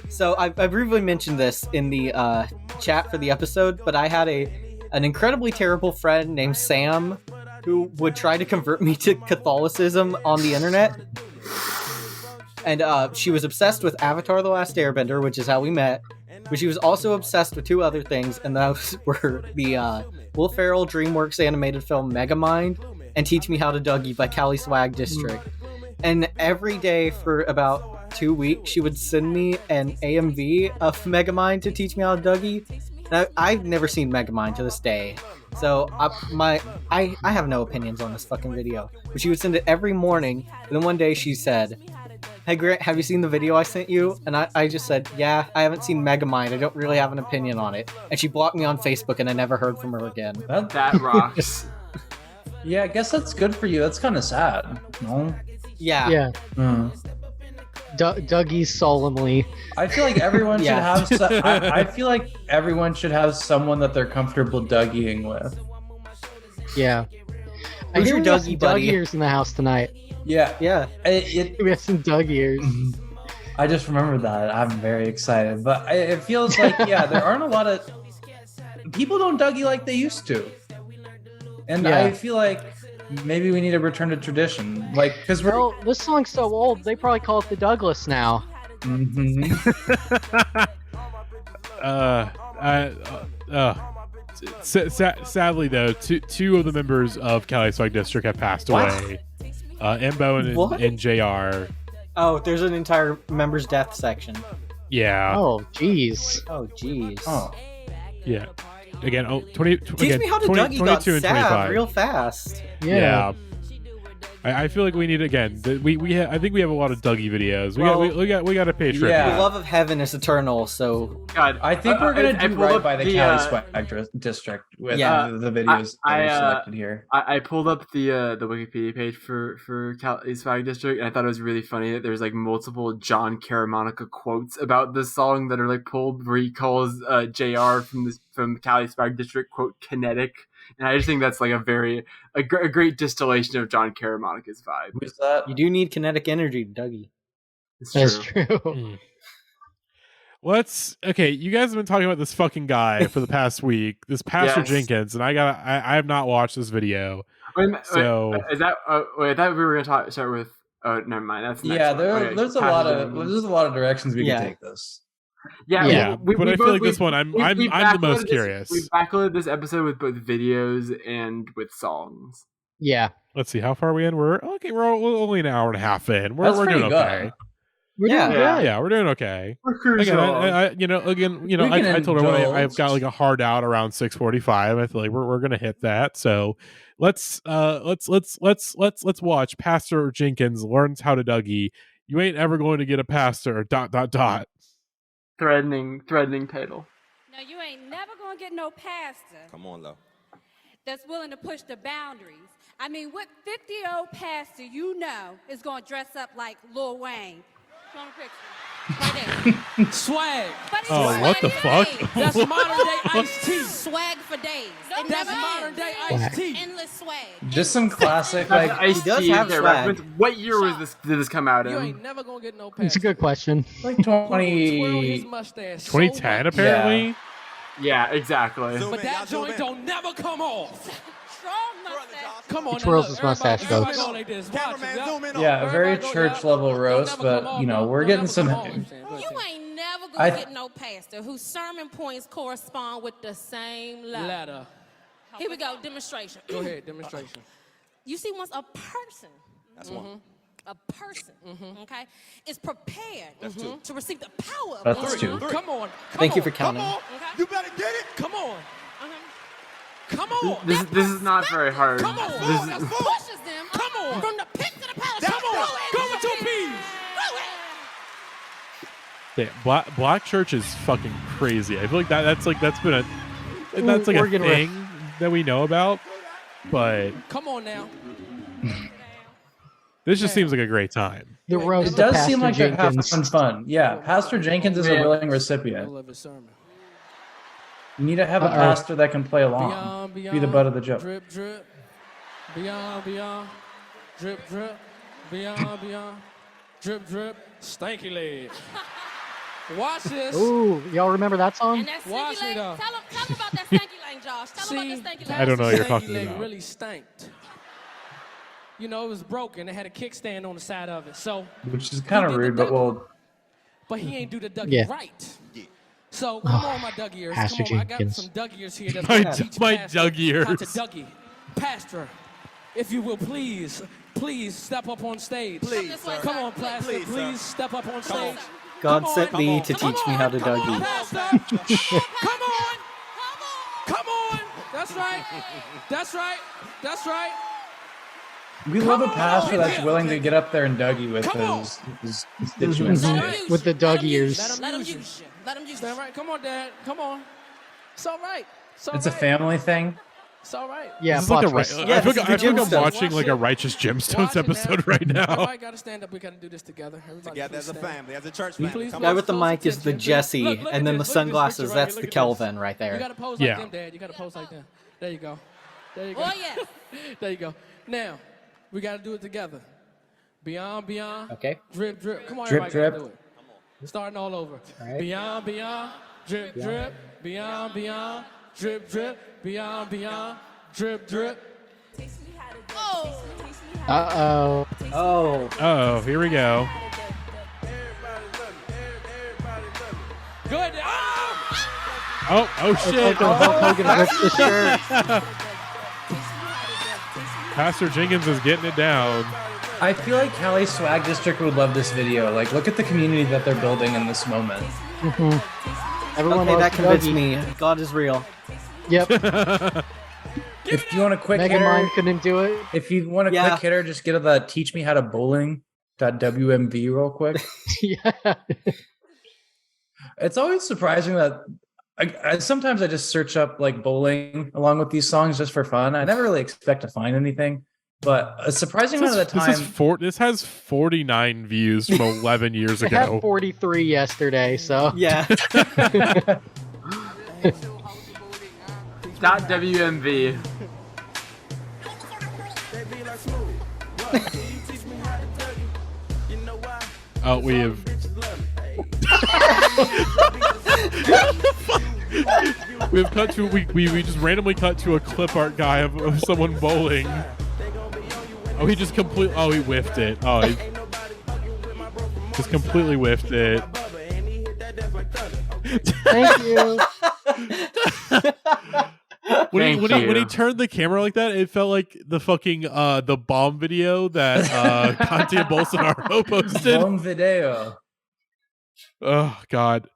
So I briefly mentioned this in the chat for the episode, but I had an incredibly terrible friend named Sam who would try to convert me to Catholicism on the internet. And she was obsessed with Avatar: The Last Airbender, which is how we met. But she was also obsessed with two other things, and those were the Will Ferrell DreamWorks animated film Megamind and Teach Me How to Dougie by Cali Swag District. And every day for about 2 weeks, she would send me an AMV of Megamind to teach me how to Dougie. And I've never seen Megamind to this day. So I have no opinions on this fucking video. But she would send it every morning, and then one day she said, "Hey Grant, have you seen the video I sent you?" And I just said, "Yeah, I haven't seen Megamind. I don't really have an opinion on it." And she blocked me on Facebook, and I never heard from her again. That rocks. Yeah, I guess that's good for you. That's kind of sad. No? Yeah. Yeah. Mm. Dougie solemnly. I feel like everyone should Yeah. have. I feel like everyone should have someone that they're comfortable Dougieing with. Yeah. I Who's hear your we have Dougie some buddy? Doug ears in the house tonight. Yeah, Yeah. We have some Doug ears. I just remembered that. I'm very excited, but it feels like there aren't a lot of people don't Dougie like they used to, and Yeah. I feel like maybe we need to return to tradition, like because we're. Well, this song's so old, they probably call it the Douglas now. Sadly, though, two of the members of Cali Swag District have passed away. Embo and JR. Oh, there's an entire members' death section. Yeah. Oh, jeez. Oh, jeez. Oh. Yeah. Again, 20, Teach again, me how to 20, Dougie got 22 and sad 25. real fast. Yeah. I feel like we need again. I think we have a lot of Dougie videos. We got a Patreon. The love of heaven is eternal. So God, I think we're gonna do pulled right up by the Cali Swag District with the videos that are selected here. I pulled up the Wikipedia page for Cali Swag District, and I thought it was really funny that there's like multiple John Caramonica quotes about this song that are like pulled, where he calls JR from Cali Swag District quote kinetic. And I just think that's like a great distillation of John Caramonica's vibe. Who's that? You do need kinetic energy, Dougie. That's true. Okay, you guys have been talking about this fucking guy for the past week, this Pastor Jenkins, and I have not watched this video. Is that? I thought we were gonna start with. Oh, never mind. That's next one. There's a lot of directions we can take this. Yeah, but I feel like this one, I'm the most curious. We've backloaded this episode with both videos and with songs. Yeah. Let's see, how far are we in? We're only an hour and a half in. We're doing okay. We're doing okay. We're cruising I told everyone I've got like a hard out around 6:45. I feel like we're gonna hit that. So let's watch Pastor Jenkins learns how to Dougie. You ain't ever going to get a pastor. ... Threatening title. Now you ain't never gonna get no pastor. Come on, Lo. That's willing to push the boundaries. I mean, what 50-year-old pastor you know is gonna dress up like Lil Wayne? Show him a picture. Right there. Swag. Oh, what the fuck? That's modern day Ice-T. Swag for days. That's modern day Ice-T. Endless swag. Just some classic Like like Ice-T, does have their swag. reference. What year did this come out You in? ain't never gonna get no It's a pastor. good question. like 20. 2010 apparently. Yeah, exactly. But that joint don't never come off. Strong mustache. Come on, He twirls now, his mustache, everybody folks. go like this. Watch it. Yeah, a very church level roast, but we're getting some. You ain't never gonna get no pastor whose sermon points correspond with the same letter. Here we go, demonstration. Go ahead, demonstration. You see, once a person, That's one. a person, okay, is prepared to receive the power of That's God. two. Come on. Thank you for counting. You better get it. Come on. Come on. This is not very hard. Come on. This is, Pushes them Come on. from the pit to the palace. Come on. Go with your peas. Yeah, Black Church is fucking crazy. I feel like that's been a We're gonna thing that we know about, but Come on now. This just seems like a great time. The roast It does of Pastor seem like Jenkins. they're having fun. Yeah, Pastor Jenkins is a willing recipient. You need to have a pastor that can play along, be the butt of the joke. Drip, drip. Beyond, beyond. Drip, drip. Beyond, beyond. Drip, drip. Stanky leg. Watch this. Ooh, y'all remember that song? And that Watch stanky me, leg. though. Tell him about that stanky leg, Josh. Tell him about that stanky leg. I don't know what you're Stanky talking leg about. really stanked. You know, it was broken. It had a kickstand on the side of it. So, Which is kind of rude, but well. but he ain't do the Dougie Yeah. right. So come on, my Doug ears. Pastor Come on, I got Jenkins. some Doug ears here. That's My- gonna teach my Pastor Doug ears. how to Dougie. Pastor, if you will, please step up on stage. Please, sir. Come on, Pastor. Please, Please step up on stage. God Come sent on. me to teach me how to Dougie. Pastor. Come on. Come on. That's right. That's right. That's right. We love a pastor that's willing to get up there and Dougie with his constituents. With the Doug ears. Let him use you. Let him use you. Right. Come on, Dad. Come on. It's all right. It's a family thing. It's all right. Yeah, This is like a plot twist. I feel like I'm watching like a Righteous Gemstones episode right now. Everybody got to stand up. We got to do this together. Everybody Together as a stand. family, as a church Please, family. please, Come Guy on. with the mic is the Jesse, Look and at then the this, look at this sunglasses, picture right that's here, the look at Kelvin right You got there. to pose Yeah. like them, Dad. You got to pose like them. There you go. There you go. Oh, yeah. There you go. Now, we got to do it together. Beyond, beyond. Okay. Drip, drip. Come on, Drip, everybody gotta drip. do it. Starting all over. right. Beyond, beyond. Drip, drip. Beyond, beyond. Drip, drip. Beyond, beyond. Drip, drip. Oh. Uh-oh. Oh. Oh, here we go. Good. Oh It's shit. like when Hulk Hogan rips the shirt. Pastor Jenkins is getting it down. I feel like Cali Swag District would love this video. Like, look at the community that they're building in this moment. Everyone Okay, loves that convinced Dougie. me. God is real. Yep. If you want a quick Mega hitter, Mind couldn't do it. if you want a Yeah. quick hitter, just get to the teach me how to bowling.wmv real quick. Yeah. It's always surprising that sometimes I just search up like bowling along with these songs just for fun. I never really expect to find anything, but a surprising amount of the time. This has 49 views from 11 years I had ago. 43 yesterday, so. Yeah. .wmv. Oh, we have. We've cut to we just randomly cut to a clip art guy of someone bowling. Oh, he just he whiffed it. Oh, he just completely whiffed it. Thank you. When he turned the camera like that, it felt like the fucking the bomb video that Conte and Bolsonaro posted. Bomb video. Oh God.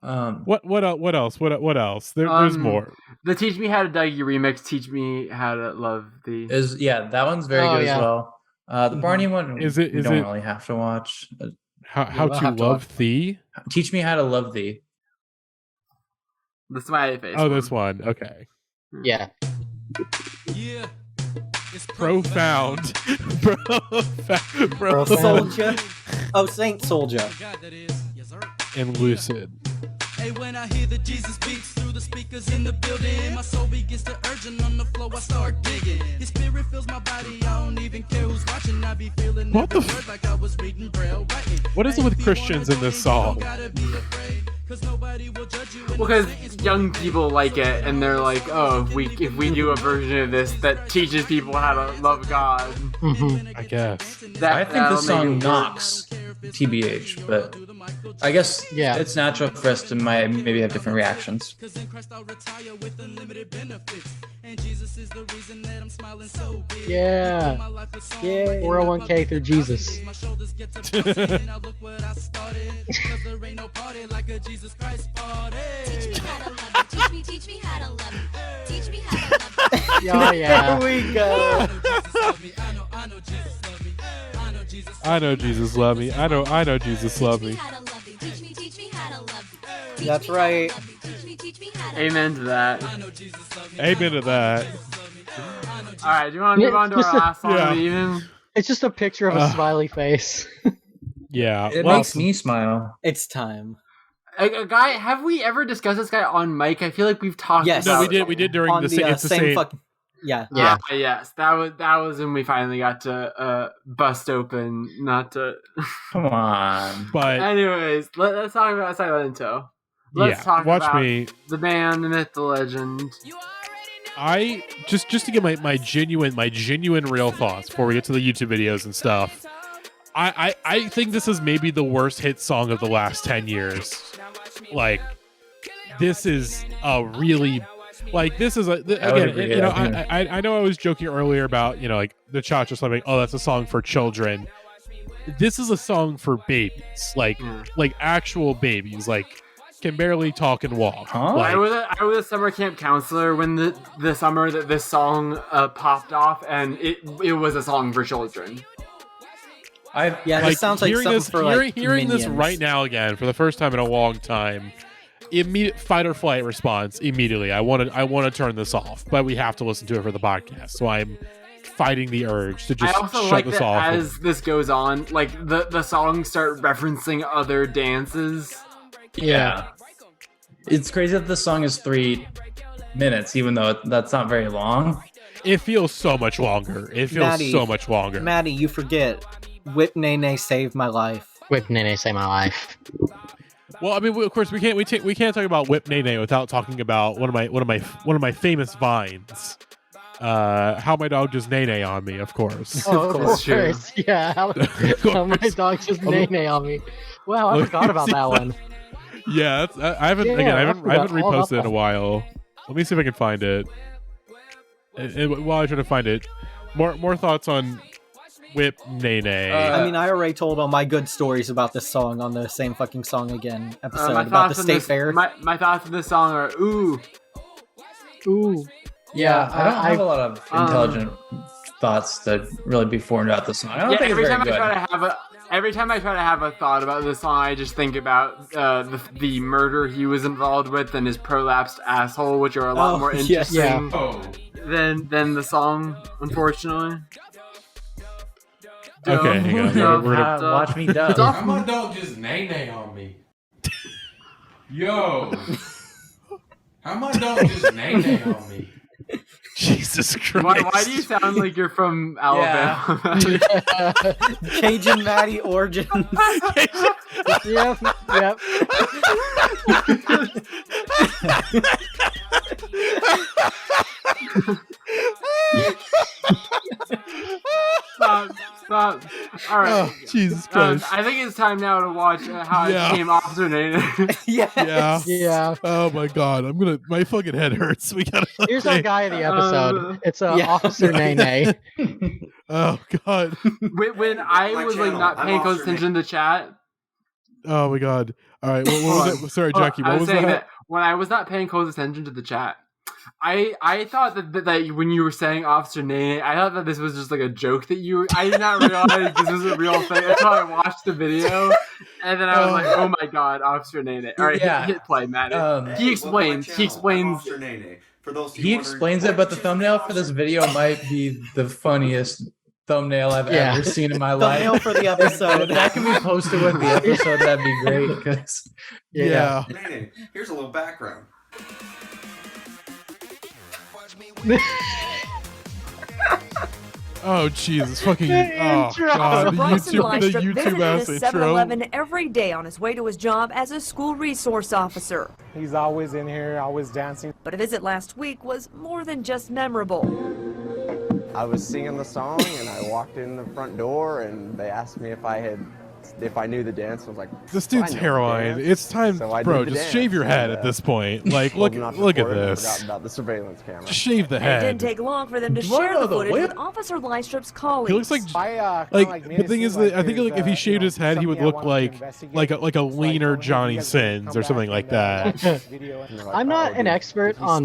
What else? What else? There's more. The Teach Me How to Dougie remix, Teach Me How to Love Thee. That one's very good as well. The Barney one we don't really have to watch. How to love thee? Teach Me How to Love Thee. The smiley face. Oh, this one. Okay. Yeah. Yeah. Profound. Soulja. Oh, Saint Soulja. And lucid. Hey, when I hear the Jesus beats through the speakers in the building, my soul begins to urging on the floor. I start digging. His spirit fills my body. I don't even care who's watching. I be feeling What the every word like I was reading Braille writing. What is it with Christians in this song? Because young people like it, and they're like, "Oh, if we do a version of this that teaches people how to love God." I guess. I think this song knocks, TBH, but I guess it's natural for us to maybe have different reactions. Yeah. 401k through Jesus. Teach me how to love you. Teach me how to love you. Oh, yeah. There we go. I know Jesus love me. I know Jesus love me. That's right. Amen to that. Amen to that. All right, do you want to move on to our last song of the evening? It's just a picture of a smiley face. Yeah, It makes me smile. It's time. A guy, have we ever discussed this guy on mic? I feel like we've talked Yes. about No, we did during On the the it's the same same. fucking. Yeah. Yes, that was when we finally got to bust open. Not to. Come on. But Anyways, let's talk about Silentó. Let's talk watch about me. the band, the myth, the legend. I just to get my genuine real thoughts before we get to the YouTube videos and stuff. I think this is maybe the worst hit song of the last 10 years. Like, this is a really, like, this is I know I was joking earlier about, like the Cha-Cha Slamming, oh, that's a song for children. This is a song for babies, like actual babies, like can barely talk and walk. Huh? Like, I was a summer camp counselor when the summer that this song popped off, and it was a song for children. This sounds like something for hearing this Minions. right now again for the first time in a long time. Immediate fight or flight response immediately. I want to turn this off, but we have to listen to it for the podcast. So I'm fighting the urge to just I also shut like this that off. as this goes on, like the songs start referencing other dances. Yeah. It's crazy that the song is 3 minutes, even though that's not very long. It feels so much longer. It feels so much longer. Matty, you forget. Whip Nene saved my life. Whip Nene saved my life. Well, I mean, of course, we can't talk about Whip Nene without talking about one of my famous vines. How my dog just nene on me, of course. Oh, of course. Yeah. How my dog just nene on me. Wow, I forgot about that one. Yeah, I haven't reposted it in a while. Let me see if I can find it. And while I try to find it, more thoughts on Whip Nene. I mean, I already told all my good stories about this song on the Same Fucking Song Again episode My about the thoughts on state this- fair. My thoughts on this song are ooh. Yeah, I don't have a lot of intelligent thoughts to really be formed out the song. I don't think it's every very time good. every time I try to have a thought about this song, I just think about the murder he was involved with and his prolapsed asshole, which are a lot more yes. interesting Yeah. than the song, unfortunately. Okay, hang on. We're gonna watch me dub. How my dog just nay on me? Yo. How my dog just nay on me? Jesus Christ. Why do you sound like you're from Alabama? Cajun Matty origins. Yep. Stop. All right. Oh, Jesus Christ. I think it's time now to watch how I became Officer Nate. Yeah. Oh my God. My fucking head hurts. We gotta. Here's our guy of the episode. It's Officer Nene. Oh God. When I was like not paying close attention to the chat. Oh my God. All right. What was it? Sorry, Jackie. What was saying that? when I was not paying close attention to the chat, I thought that when you were saying Officer Nene, I thought that this was just like a joke that you. I did not realize this was a real thing until I watched the video, and then I was like, "Oh my God, Officer Nene!" All right, hit play, Matt. He explains. Officer Nene. For those He explains it, but the thumbnail for this video might be the funniest thumbnail I've ever seen in my life. Thumbnail for the episode. If that can be posted with the episode, that'd be great. Cause, yeah. Nene, here's a little background. Oh Jesus! Fucking. Oh God! The YouTube ass intro. 7-Eleven every day on his way to his job as a school resource officer. He's always in here, always dancing. But a visit last week was more than just memorable. I was singing the song and I walked in the front door and they asked me if I knew the dance. I was like, This dude's hairline. It's time, bro. Just shave your head at this point. Like, look at this. Forgot about the surveillance camera. Just shave the It head. didn't take long for them to Do you wanna share know the the footage whip? with Officer Lystrup's colleagues. He looks like the thing is that I think like if he shaved his head, he would look like a leaner Johnny Sins or something like that. I'm not an expert on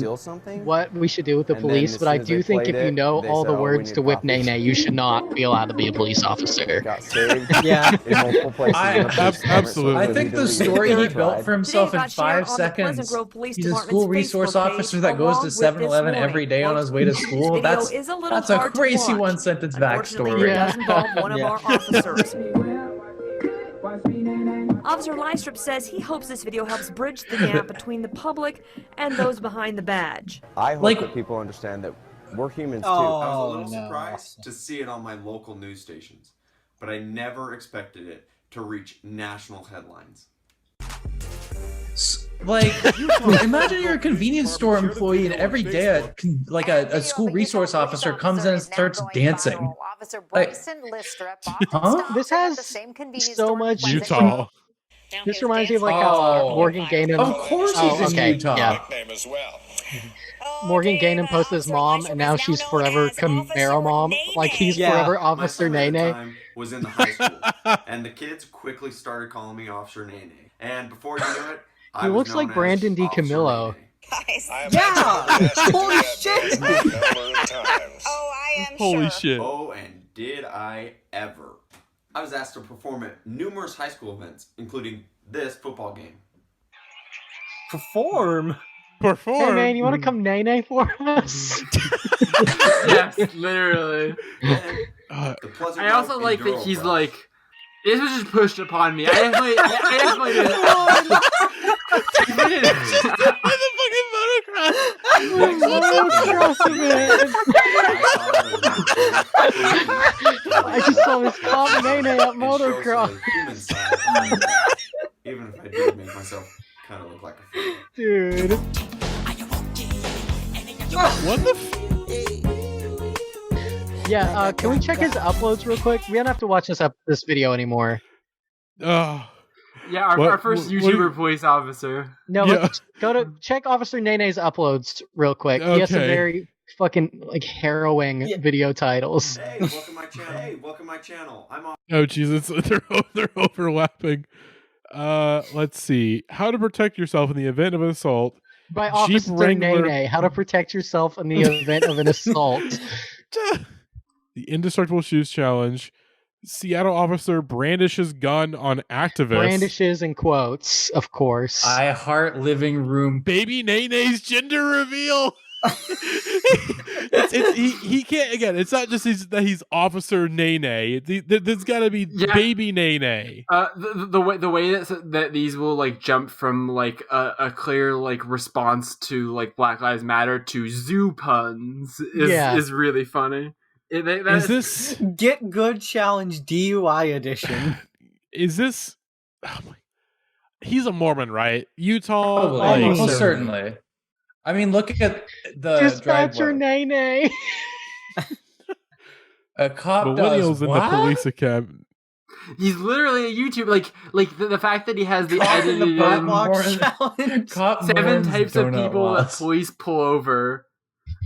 what we should do with the police, but I do think if you know all the words to Whip Nene, you should not be allowed to be a police officer. Got saved. Yeah. Is multiple places. in the police department, absolutely. so I think the legally story he tried. built for himself Today in got shared 5 on the Pleasant seconds. Grove Police He's a Department's school resource Facebook page, officer that goes along to with 7-Eleven this every day on his way to warning. school. This video That's is a little that's a hard to crazy watch. one sentence Unfortunately, backstory. it does involve one of Yeah. our officers. Officer Lystrup says he hopes this video helps bridge the gap between the public and those behind the badge. I hope that people understand that we're humans too. I was a little surprised to see it on my local news stations, but I never expected it to reach national headlines. Like, imagine you're a convenience store employee and every day a school resource officer comes in and starts dancing. Like, huh? This has so much Utah. This reminds me of like how Morgan Gainham. Of course he's in Utah. Yeah. Morgan Gainham posted his mom, and now she's forever Camaro mom. Like he's forever Officer My son at the Nene. time was in the high school, and the kids quickly started calling me Officer Nene. And before you knew it, He looks like Brandon D. Camillo. Yeah! Holy shit! Holy shit. Oh, and did I ever. I was asked to perform at numerous high school events, including this football game. Perform? Hey man, you want to come Nene for us? Yes, literally. I also like that he's like, this was just pushed upon me. I definitely I just saw this cop Nene at motocross. Even if I did make myself kind of look like a fool. Dude. What the Yeah, can we check his uploads real quick? We don't have to watch this video anymore. Oh. Yeah, our first YouTuber police officer. No, but go to check Officer Nene's uploads real quick. He has some Okay. very fucking like harrowing video titles. Hey, welcome my channel. Hey, welcome my channel. I'm off. Oh Jesus, they're overlapping. Let's see. How to protect yourself in the event of an assault. By Jeep Officer Wrangler- Nene, how to protect yourself in the event of an assault. The Indestructible Shoes Challenge. Seattle officer brandishes gun on activist. Brandishes in quotes, of course. I heart living room. Baby Nene's gender reveal. He can't again. It's not just that he's Officer Nene. There's got to be Baby Nene. The way that these will like jump from like a clear like response to like Black Lives Matter to zoo puns is really funny. Is this Get Good Challenge DUI edition? Is this? Oh my, he's a Mormon, right? Utah, Probably. Almost certainly. I mean, look at the Dispatcher driveway. Nene. A cop Millennials does in what? the police academy. He's literally a YouTuber. Like the fact that he has the Cop edited the in Challenge. Cop 7 Mormons types of donut people that laws. police pull over.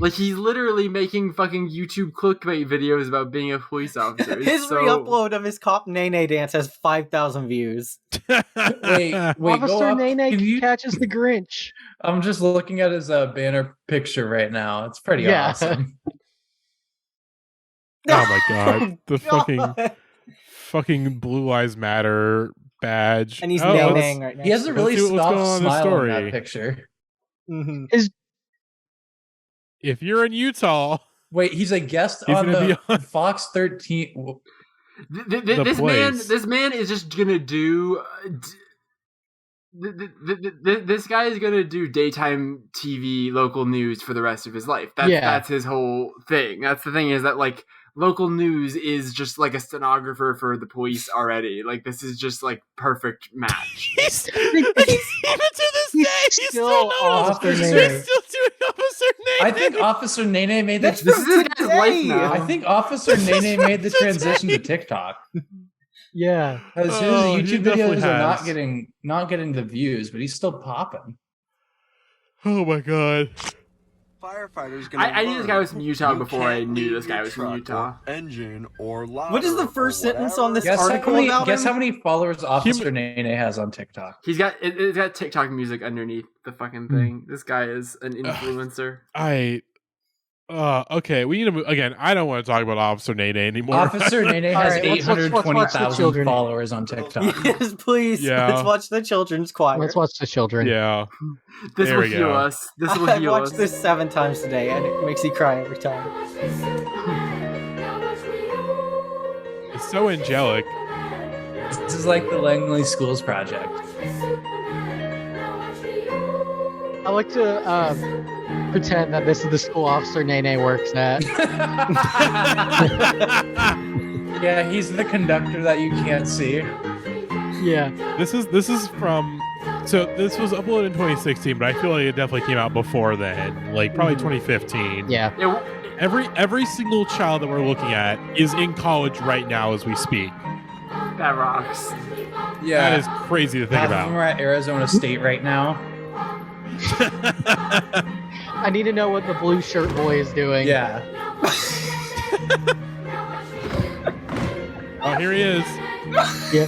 Like he's literally making fucking YouTube clickbait videos about being a police officer. It's His re-upload of his Cop Nene dance has 5,000 views. Wait, Officer go up. Nene catches the Grinch. I'm just looking at his banner picture right now. It's pretty Yeah. awesome. Oh my god, the fucking Blue Lives Matter badge, And he's let's- Nene right now. He has a really let's see what's going on soft in the smile story. in that picture. Mm-hmm. If you're in Utah, Wait, he's a guest He's on gonna the be Fox 13. This man is just gonna do. This guy is gonna do daytime TV local news for the rest of his life. That's his whole thing. That's the thing is that like local news is just like a stenographer for the police already. Like this is just like perfect match. he's even to this day he's still Officer he's Nene. still doing Officer Nene. I think Officer Nene made the. This is this guy's life now. I think Officer Nene made the transition to TikTok. Yeah, Because his Oh, he YouTube definitely videos are has. not getting the views, but he's still popping. Oh my god. Firefighters I knew this guy was from Utah before I knew this guy was from Utah. Engine or What is the first sentence on this Guess article about guess him? how many followers Officer Nene has on TikTok? He's got it's got TikTok music underneath the fucking thing. This guy is an influencer. Okay, we need to move again. I don't want to talk about Officer Nene anymore. Officer Nene has Alright, let's watch the 820,000 children. followers on TikTok. Yes, please. Yeah. Let's watch the children's choir. Let's watch the children. Yeah. This There will we heal go. us. This will I've heal watched us. this 7 times today, and it makes me cry every time. It's so angelic. This is like the Langley Schools Project. I like to pretend that this is the school Officer Nene works at. Yeah, he's the conductor that you can't see. Yeah. This is from. So this was uploaded in 2016, but I feel like it definitely came out before then, like probably 2015. Yeah. Every single child that we're looking at is in college right now as we speak. That rocks. Yeah. That is crazy to think Half of about. them are at Arizona State right now. I need to know what the blue shirt boy is doing. Yeah. Oh, here he is. Yeah.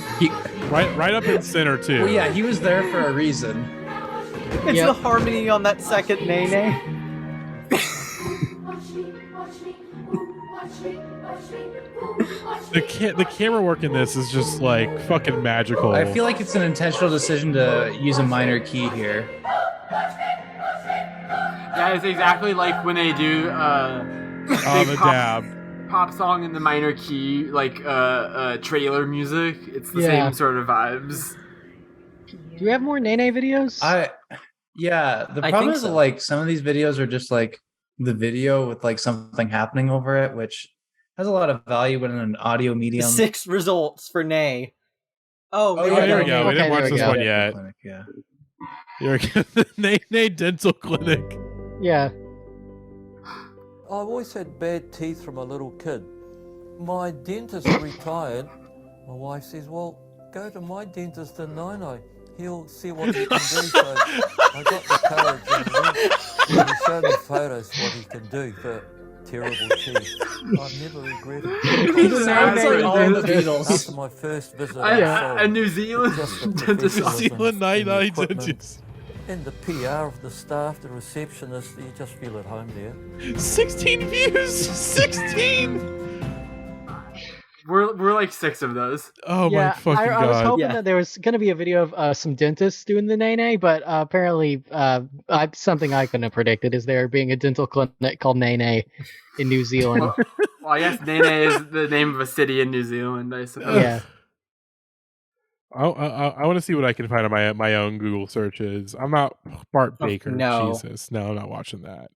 Right up in center too. Well, yeah, he was there for a reason. It's Yep. the harmony on that second Nene. The camera work in this is just like fucking magical. I feel like it's an intentional decision to use a minor key here. Yeah, it's exactly like when they do big the pop, dab. pop song in the minor key, like trailer music. It's the Yeah. same sort of vibes. Do we have more Nene videos? Yeah, the I problem think is so. that, like, some of these videos are just like the video with like something happening over it, which has a lot of value in an audio medium. 6 results for Nay. Oh, Oh, Oh, here we go. We Okay, didn't watch there we this go. one yet. Clinic, yeah. Here we go. Nene Dental Clinic. Yeah. I've always had bad teeth from a little kid. My dentist retired. My wife says, well, go to my dentist in Nino. He'll see what he can do. So I got the courage and went. And he showed me photos what he can do for terrible teeth. I've never regretted it. He sounds like all the After Beatles. my first visit, A New Zealand dentist. New Zealand Nine dentist. And the PR of the staff, the receptionist, you just feel at home there. 16 views. 16. We're like 6 of those. Oh my fucking I god. was hoping Yeah. that there was going to be a video of some dentists doing the Nene, but apparently something I couldn't have predicted is there being a dental clinic called Nene in New Zealand. Well, I guess Nene is the name of a city in New Zealand, I suppose. Yeah. I want to see what I can find on my own Google searches. I'm not Bart Baker. no. Jesus, no, I'm not watching that.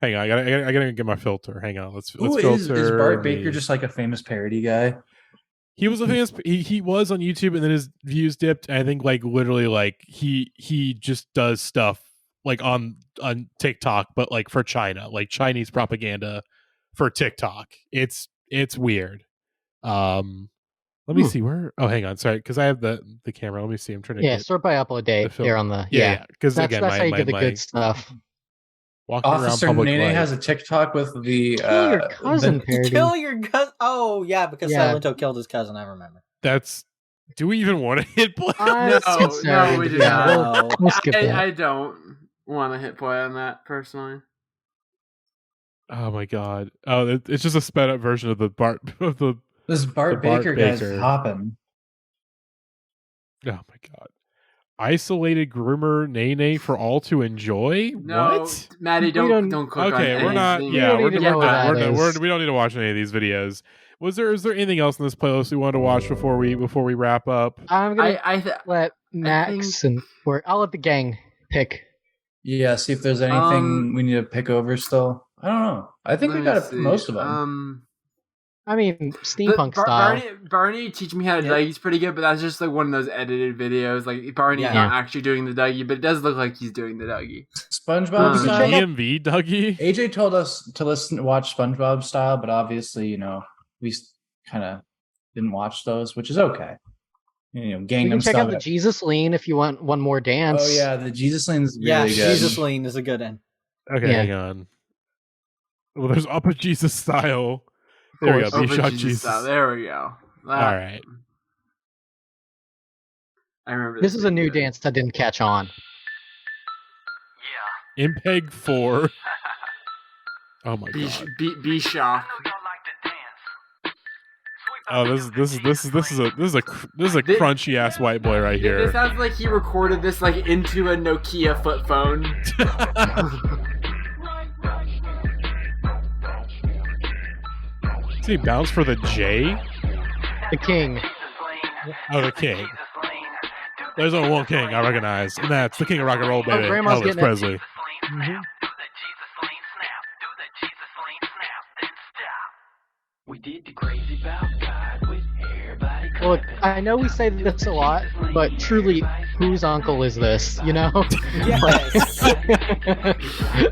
Hang on, I gotta get my filter. Hang on, let's Ooh, filter. is Bart me. Baker just like a famous parody guy? He was a famous. He was on YouTube, and then his views dipped. And I think like literally like he just does stuff like on TikTok, but like for China, like Chinese propaganda for TikTok. It's weird. Let me see where. Oh, hang on, sorry, because I have the camera. Let me see. I'm trying to Yeah, get sort by upload date film. there on the Yeah, because That's, again, that's how you my get the good stuff. walking Officer around public Nene life. has a TikTok with the Kill your cousin parody. Kill your cousin. Oh, yeah, because Yeah. Silentó killed his cousin, I remember. That's. Do we even want to hit play? I'm concerned. we do Yeah, not. we'll skip that. I don't want to hit play on that personally. Oh my god! Oh, it's just a sped up version of the Bart of the. This Bart The Bart Baker guy's Baker. hopping. Oh my god! Isolated groomer Nene for all to enjoy. No, What? Maddie, don't click on Okay, we're not. anything. Yeah, We don't need to know what that is. we don't need to watch any of these videos. Is there anything else in this playlist we wanted to watch before we wrap up? I'm gonna I let Max or I'll let the gang pick. Yeah, see if there's anything we need to pick over still. I don't know. I think we got most of them. I mean, steampunk style. Barney teach me how to Dougie's pretty good, but that's just like one of those edited videos. Like Barney's Yeah. not actually doing the Dougie, but it does look like he's doing the Dougie. SpongeBob style. DMV Dougie. AJ told us to watch SpongeBob style, but obviously, we kind of didn't watch those, which is okay. You Gangnam can check Style. out the Jesus Lean if you want one more dance. Oh yeah, the Jesus Lane is really Yeah, good. Jesus Lean is a good one. Okay, Yeah. hang on. Well, there's Upper Jesus style. There we go. Open Be shot Jesus Jesus. style. There we go. All right. I remember This is a new dance that didn't catch on. Impeg 4. Oh my god. Be shocked. Oh, this is a crunchy ass white boy right It here. sounds like he recorded this like into a Nokia flip phone. Did he bounce for the J? The king. Oh, the king. There's only one king I recognize, and that's the king of rock and roll, baby, Grandma's Elvis getting it. Presley. Mhm. Look, I know we say this a lot, but truly, whose uncle is this? You know?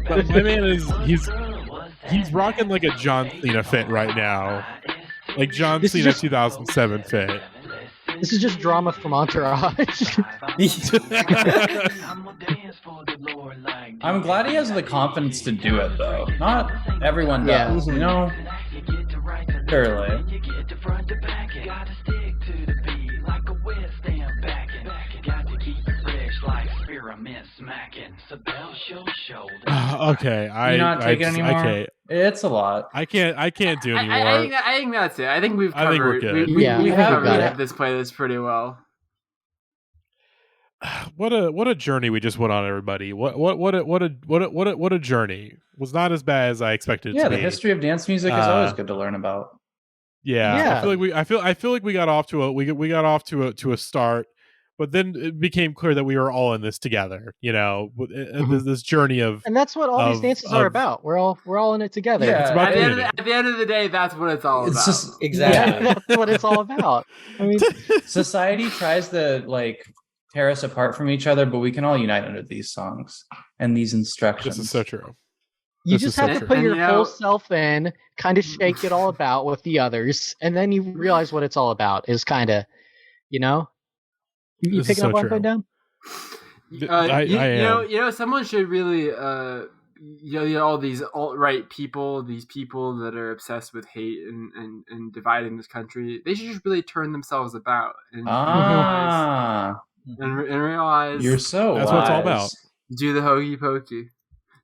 But my man he's rocking like a John Cena fit right now, like John Cena 2007 fit. This is just drama from Entourage. I'm glad he has the confidence to do it, though. Not everyone does, you know? Surely. Okay, You're not taking anymore? I can't. It's a lot. I can't do anymore. I think that's it. I think we've covered. I think we're good. We have covered this playlist pretty well. What a journey we just went on, everybody. What a journey. Was not as bad as I expected it to be. The history of dance music is always good to learn about. Yeah. I feel like we got off to a start, but then it became clear that we were all in this together, you know, this journey of, and that's what all these dances are about. We're all in it together. Yeah, it's about at the end of the day, that's what it's all about. Just, exactly. Yeah, that's what it's all about. I mean, society tries to like tear us apart from each other, but we can all unite under these songs and these instructions. This is so true. You just have to put your whole self in, kind of shake it all about with the others, and then you realize what it's all about is kind of, you know? You picking up what I'm putting down? You know, someone should really, all these alt-right people, these people that are obsessed with hate and dividing this country, they should just really turn themselves about and realize you're so that's what it's all about. Do the hokey pokey.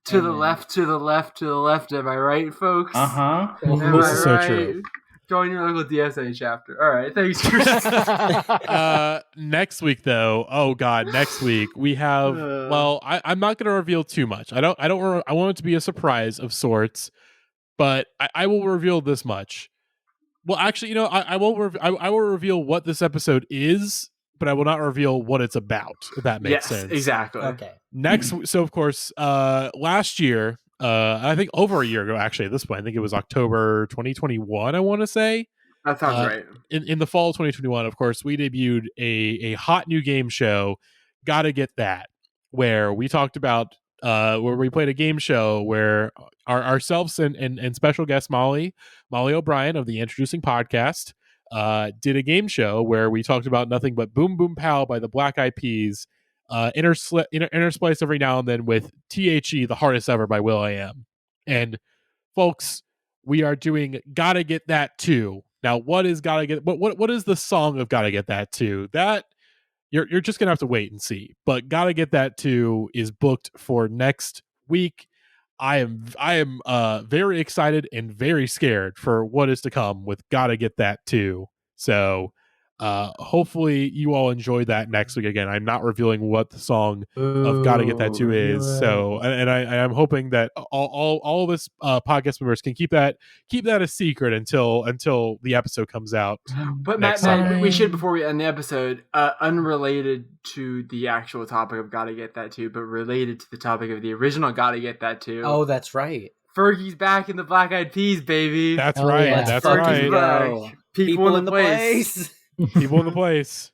To the left, to the left, to the left. Am I right, folks? Uh-huh. Am I so right? true. Join your local DSA chapter. All right, thanks. Next week, though. Oh God, next week we have. Well, I'm not going to reveal too much. I want it to be a surprise of sorts, but I will reveal this much. Well, actually, you know, I won't. I will reveal what this episode is, but I will not reveal what it's about. If that makes sense. Exactly. Okay. Next, so of course, last year. I think over a year ago, actually, at this point, I think it was October 2021, I want to say. That sounds right. In the fall of 2021, of course, we debuted a hot new game show, Gotta Get That, where we talked about, where we played a game show where ourselves and special guest Molly O'Brien of the Introducing Podcast did a game show where we talked about nothing but Boom Boom Pow by the Black Eyed Peas, interspliced every now and then with THE, The Hardest Ever by will.i.am. And folks, we are doing Gotta Get That Too. Now, what is Gotta Get? What is the song of Gotta Get That Too? That you're just gonna have to wait and see. But Gotta Get That Too is booked for next week. I am very excited and very scared for what is to come with Gotta Get That Too. So. Hopefully you all enjoy that next week. Again, I'm not revealing what the song of Gotta Get That Too is. So, and I'm hoping that all of us podcast members can keep that a secret until the episode comes out. But Matt, we should, before we end the episode, unrelated to the actual topic of Gotta Get That Too, but related to the topic of the original Gotta Get That Too. Oh, that's right. Fergie's back in the Black Eyed Peas, baby. That's right. Yeah. That's Fergie's right. back. People in the place. People in the place.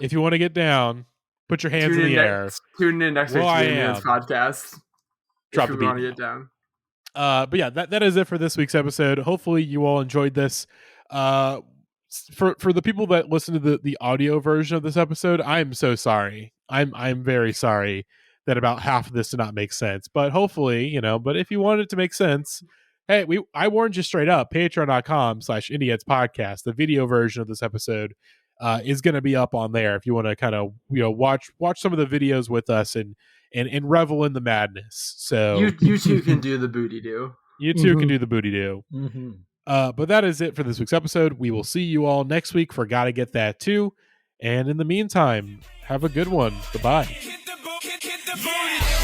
If you want to get down, put your hands in the air. Tune in next week to the Man's podcast. Drop the beat. Want to get down. But yeah, that is it for this week's episode. Hopefully you all enjoyed this. For the people that listen to the audio version of this episode, I'm so sorry. I'm very sorry that about half of this did not make sense. But hopefully, you know, but if you want it to make sense, hey, I warned you straight up. Patreon.com/Indieheads podcast. The video version of this episode is going to be up on there if you want to kind of, you know, watch some of the videos with us and revel in the madness. So you too can do the booty do. You too can do the booty do. Mm-hmm. But that is it for this week's episode. We will see you all next week for Gotta Get That Too. And in the meantime, have a good one. Goodbye. Hit the booty.